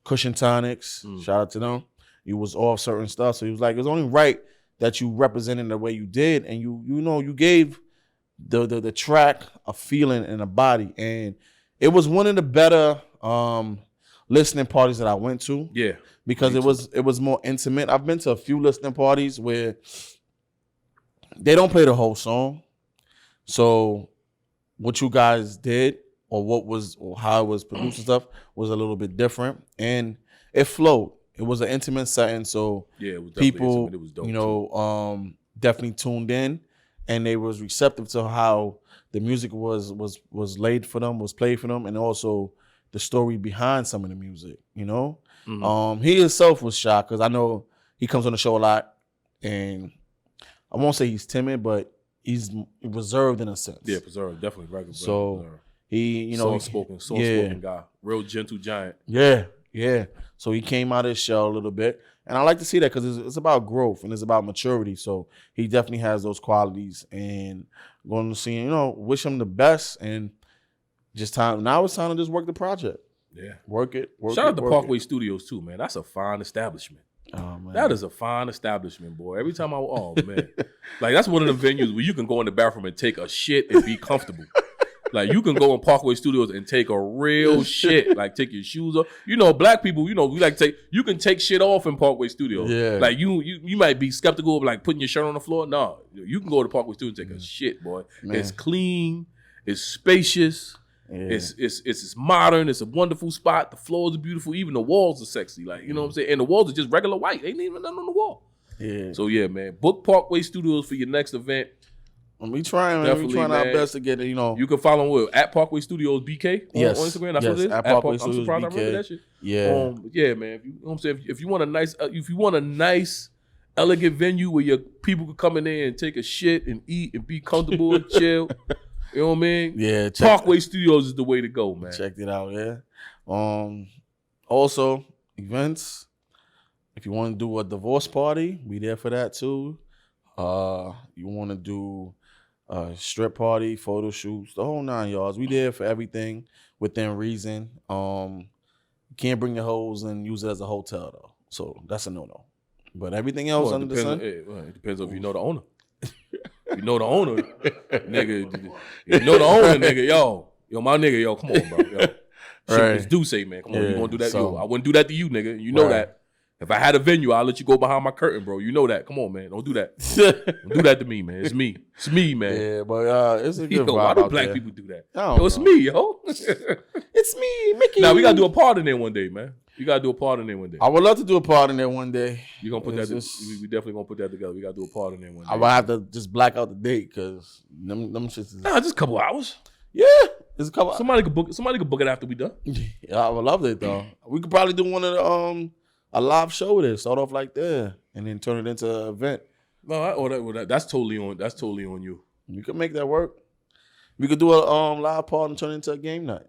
cushion tonics. Shout out to them. You was off certain stuff. So he was like, it was only right that you represented the way you did, and you gave the track a feeling and a body. And it was one of the better listening parties that I went to. Yeah. Because it was more intimate. I've been to a few listening parties where they don't play the whole song. So what you guys did, or how it was produced and stuff, was a little bit different, and it flowed. It was an intimate setting, so it was people, it was dope, definitely tuned in, and they was receptive to how the music was laid for them, was played for them, and also the story behind some of the music. You know, he himself was shocked because I know he comes on the show a lot, and I won't say he's timid, but he's reserved in a sense. Yeah, preserved, definitely regular. So. Preserved. He, soft-spoken guy, real gentle giant. Yeah. So he came out of his shell a little bit, and I like to see that because it's about growth and it's about maturity. So he definitely has those qualities, and going to see, wish him the best, and now it's time to just work the project. Yeah, work it. Shout out to Parkway Studios too, man. That's a fine establishment. Oh, man. That is a fine establishment, boy. Every time man, like that's one of the venues where you can go in the bathroom and take a shit and be comfortable. Like you can go in Parkway Studios and take a real shit, like take your shoes off. Black people, we like you can take shit off in Parkway Studios. Yeah. Like you might be skeptical of like putting your shirt on the floor. No, you can go to Parkway Studios and take a shit, boy. Man. It's clean, it's spacious, it's modern, it's a wonderful spot. The floors are beautiful, even the walls are sexy. Like, you know what I'm saying? And the walls are just regular white. Ain't even nothing on the wall. Yeah. So yeah, man. Book Parkway Studios for your next event. We trying, man. We trying our best to get it, You can follow him at Parkway Studios BK on Instagram. That's what it is. At Parkway I'm Studios surprised BK. I remember that shit. Yeah. Yeah, man. You know what I'm saying? If you want a nice, elegant venue where your people can come in there and take a shit and eat and be comfortable and chill, you know what I mean? Yeah. Parkway Studios is the way to go, man. Check it out, yeah. Also, events. If you want to do a divorce party, we there for that too. You want to do strip party, photo shoots, the whole 9 yards. We there for everything within reason. You can't bring the hoes and use it as a hotel though, so that's a no. But everything else under the sun, it depends if you know the owner. You know the owner, nigga. You know the owner, nigga. Yo, my nigga, yo, come on, bro. Yo. Right. Shit, do say, man. Come on, you gonna do that? So, yo, I wouldn't do that to you, nigga. You know that. If I had a venue, I'll let you go behind my curtain, bro. You know that. Come on, man. Don't do that. Don't do that to me, man. It's me. It's me, man. Yeah, but it's a good vibe. Why do out black there. people do that? It's me, yo. It's me, Mickey. Now we gotta do a part in there one day, man. You gotta do a part in there one day. I would love to do a part in there one day. You gonna put that? We definitely gonna put that together. We gotta do a part in there one day. I would have to just black out the date because them shits is. Nah, just a couple hours. Yeah, it's a couple. Somebody could book it after we done. Yeah, I would love it though. We could probably do one of the a live show there. Start off like that and then turn it into an event. No, that's totally on you. You could make that work. We could do a live party and turn it into a game night.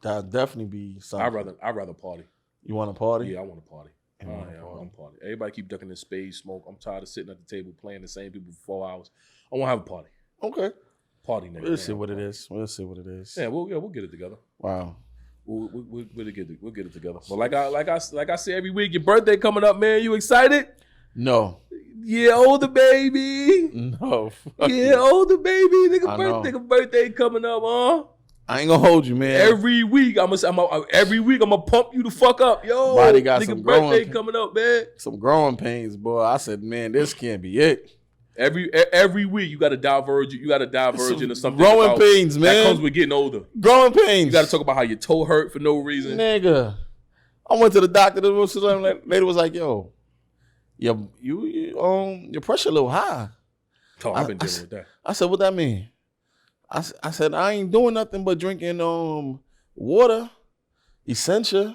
That'd definitely be something. I'd rather party. You want to party? Yeah, I want to party. I want to party. Everybody keep ducking in space, smoke. I'm tired of sitting at the table playing the same people for 4 hours. I want to have a party. Okay. Party nigga. We'll see what it is. Yeah, we'll get it together. Wow. We'll get it together. But like I say every week, your birthday coming up, man. You excited? No. Yeah, older baby. No. Yeah, older baby. Nigga birthday coming up, huh? I ain't gonna hold you, man. Every week I'm gonna pump you the fuck up, yo. Body got nigga some birthday growing coming up, man. Some growing pains, boy. I said, man, this can't be it. Every week you got to diverge. You got to diverge into something. Growing pains, man. That comes with getting older. Growing pains. You got to talk about how your toe hurt for no reason, nigga. I went to the doctor. The lady was like, "Yo, your pressure a little high." Oh, I've been dealing with that. I said, "What that mean?" I said, "I ain't doing nothing but drinking water, Essentia."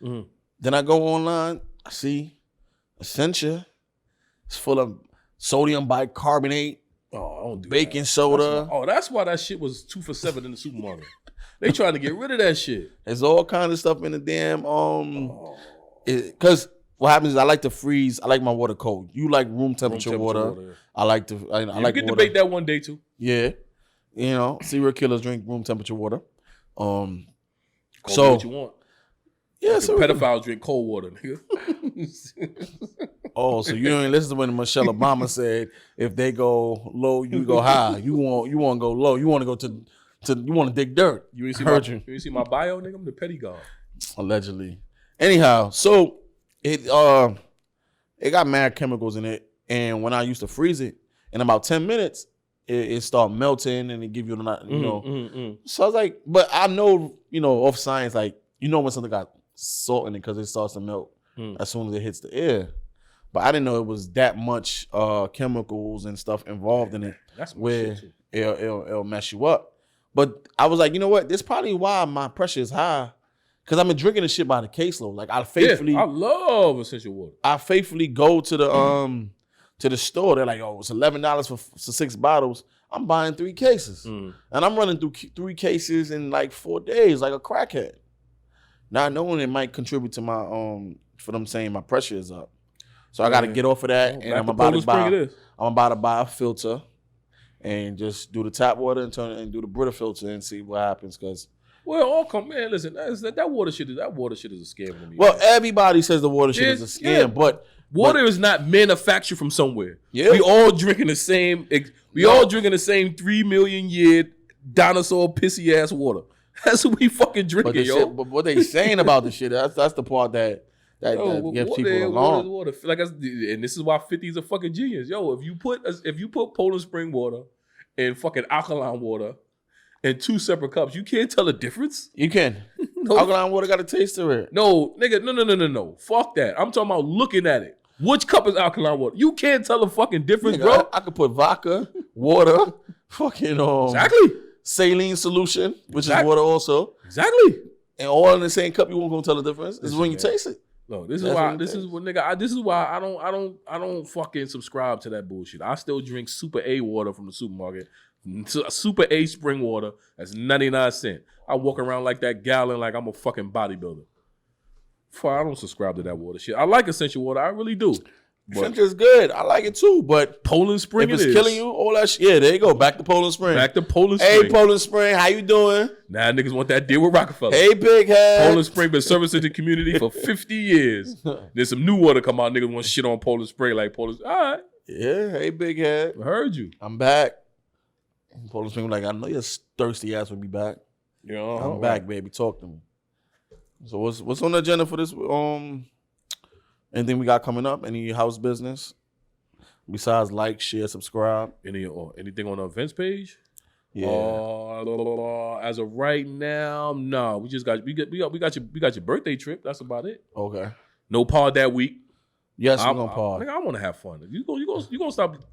Mm-hmm. Then I go online. I see Essentia. It's full of sodium bicarbonate, I don't do baking that. soda. That's why that shit was 2 for $7 in the supermarket. They trying to get rid of that shit. There's all kind of stuff in the damn because what happens is I like to freeze. I like my water cold. You like room temperature water. Yeah. I like to. I like you can water. debate that one day too. Yeah, serial killers drink room temperature water. Call so what you want. Yeah, like pedophiles drink cold water, nigga. Oh, so you ain't listen to when Michelle Obama said if they go low, you go high. You want to go low. You want to go to you want to dig dirt. You ain't see my bio, nigga? I'm the petty god. Allegedly. Anyhow, so it got mad chemicals in it, and when I used to freeze it, in about 10 minutes, it start melting and it give you So I was like, but I know off science, like when something got salt in it because it starts to melt as soon as it hits the air. But I didn't know it was that much chemicals and stuff involved in it. That's where shit too. It'll mess you up. But I was like, you know what? This probably why my pressure is high. Because I've been drinking this shit by the caseload. Like I love essential water. I faithfully go to the store. They're like, oh, it's $11 for 6 bottles. I'm buying 3 cases. And I'm running through 3 cases in like 4 days like a crackhead. Not knowing it might contribute to my for them saying my pressure is up. So I got to get off of that, and I'm about to buy a filter, and just do the tap water and do the Brita filter and see what happens. Cause listen, that water shit is a scam to me. Well, everybody says the water shit is a scam, but water is not manufactured from somewhere. Yeah. We all drinking the same. All drinking the same 3 million year dinosaur pissy ass water. That's what we fucking drinking, but what they saying about the shit? That's the part that gives people alarm. Water. And this is why 50 is a fucking genius. Yo, if you put Poland Spring water and fucking alkaline water in 2 separate cups, you can't tell the difference. You can. Alkaline water got a taste to it. No, nigga, no. Fuck that. I'm talking about looking at it. Which cup is alkaline water? You can't tell the fucking difference, nigga, bro. I could put vodka, water, fucking exactly. Saline solution, which is water also. Exactly. And all in the same cup, you won't gonna tell the difference. This is when you taste it. No, this is why I don't fucking subscribe to that bullshit. I still drink Super A water from the supermarket. Super A spring water that's 99 cents. I walk around like that gallon like I'm a fucking bodybuilder. I don't subscribe to that water shit. I like essential water, I really do. Essential is good. I like it too, but Poland Spring, if it's killing you, all that shit. Yeah, there you go. Back to Poland Spring. Hey, Poland Spring, how you doing? Nah, niggas want that deal with Rockefeller. Hey, big head. Poland Spring been servicing the community for 50 years. There's some new water come out. Niggas want shit on Poland Spring like Poland. All right. Yeah, hey, big head. I heard you. I'm back. Poland Spring like, I know your thirsty ass will be back. Yeah, I'm back, baby. Talk to me. So what's on the agenda for this? Anything we got coming up? Any house business? Besides like, share, subscribe. Anything on the events page? Yeah. As of right now, no. We got your birthday trip. That's about it. Okay. No pod that week. Yes, we're gonna pod. I want to have fun. You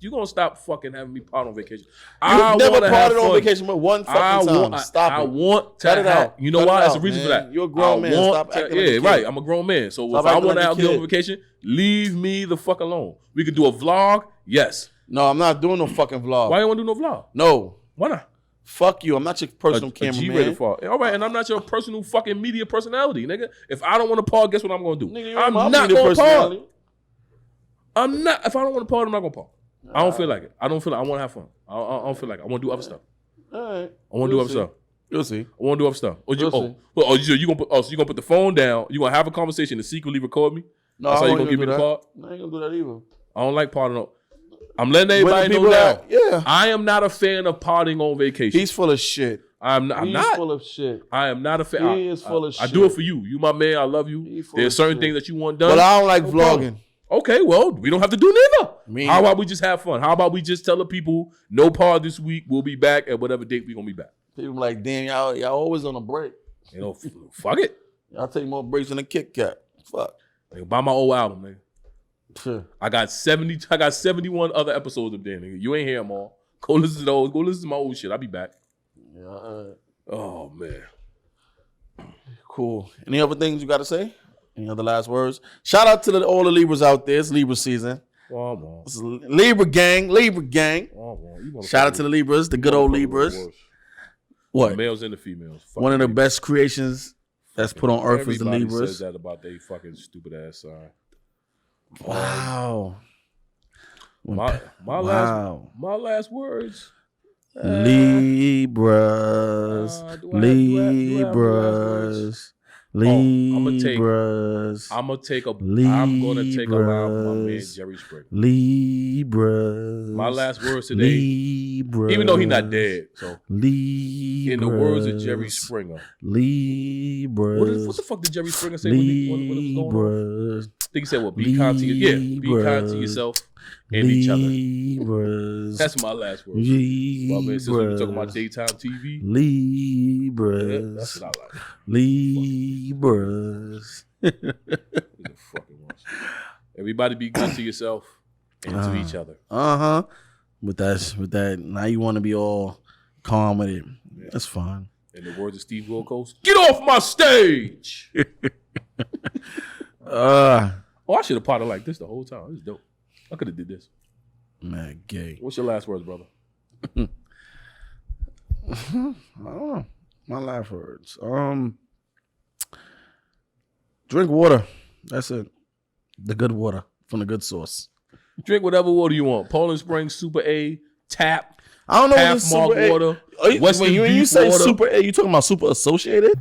gonna stop fucking having me pod on vacation. You never podded on vacation but one fucking time. Stop it. I want to cut it out. You know why? That's the reason for that. You're a grown man. Stop acting like a kid. Right. I'm a grown man. So if I want to go on vacation, leave me the fuck alone. We could do a vlog. Yes. No, I'm not doing no fucking vlog. Why you want to do no vlog? No. Why not? Fuck you. I'm not your personal cameraman. All right, and I'm not your personal fucking media personality, nigga. If I don't want to pod, guess what I'm going to do? Nigga, I'm not going to pod. I'm not. If I don't want to pod, I'm not going to pod. I don't feel like it. I want to have fun. I don't feel like it. I want to do other stuff. All right. I want to do other stuff. You'll see. I want to do other stuff. Or you, We'll you gonna put? So you gonna put the phone down? You gonna have a conversation and secretly record me? No, That's I how you won't gonna give me do the that. part? I ain't gonna do that either. I don't like partying on. I'm letting Where the everybody know people that. at? Yeah. I am not a fan of partying on vacation. He's full of shit. I'm not. full of shit. I am not a fan. He is full of I shit. do it for you. You my man. I love you. He full There's of certain shit. things that you want done. But I don't like No vlogging. problem. Okay, well, we don't have to do neither. Me How neither. about we just have fun? How about we just tell the people no pod this week? We'll be back at whatever date we're gonna be back. People be like, damn, y'all always on a break. You know, fuck it. Y'all take more breaks than a Kit Kat. Fuck. Nigga, buy my old album, nigga. Sure. I got 71 other episodes up there, nigga. You ain't hear them all. Go listen to those. Go listen to my old shit. I'll be back. Yeah. Oh man. Cool. Any other things you got to say? Any other last words? Shout out to all the Libras out there. It's Libra season. This is Libra gang. Shout out to the Libras, the good old Libras. What? The males and the females. Fuck One of the Libras. best creations that's put on earth is the Everybody Libras. says that about they fucking stupid ass sign. Wow. My last words. Libras. do I have last words? Libras. I'm gonna take a line from my man Jerry Springer. Libras. My last words today, Libras. even though he's not dead. So Libras. in the words of Jerry Springer, Libras. what the fuck did Jerry Springer say when it was going on? Libras. I think he said, "Well, be kind to be kind to yourself and each other." Libras. That's my last words. My man, since we were talking about daytime TV, Libras. that's what I like. Libras. These are fucking ones. Everybody be good to yourself and to each other. With that, now you want to be all calm with it. Yeah. That's fine. In the words of Steve Wilkos, get off my stage. I should have potted like this the whole time. This is dope. I could have did this. Man, gay. What's your last words, brother? I don't know. My last words. Drink water. That's it. The good water from the good source. Drink whatever water you want. Poland Springs, Super A, Tap, I don't know Half what Mark Super A. water. When you say water. Super A, you talking about Super Associated?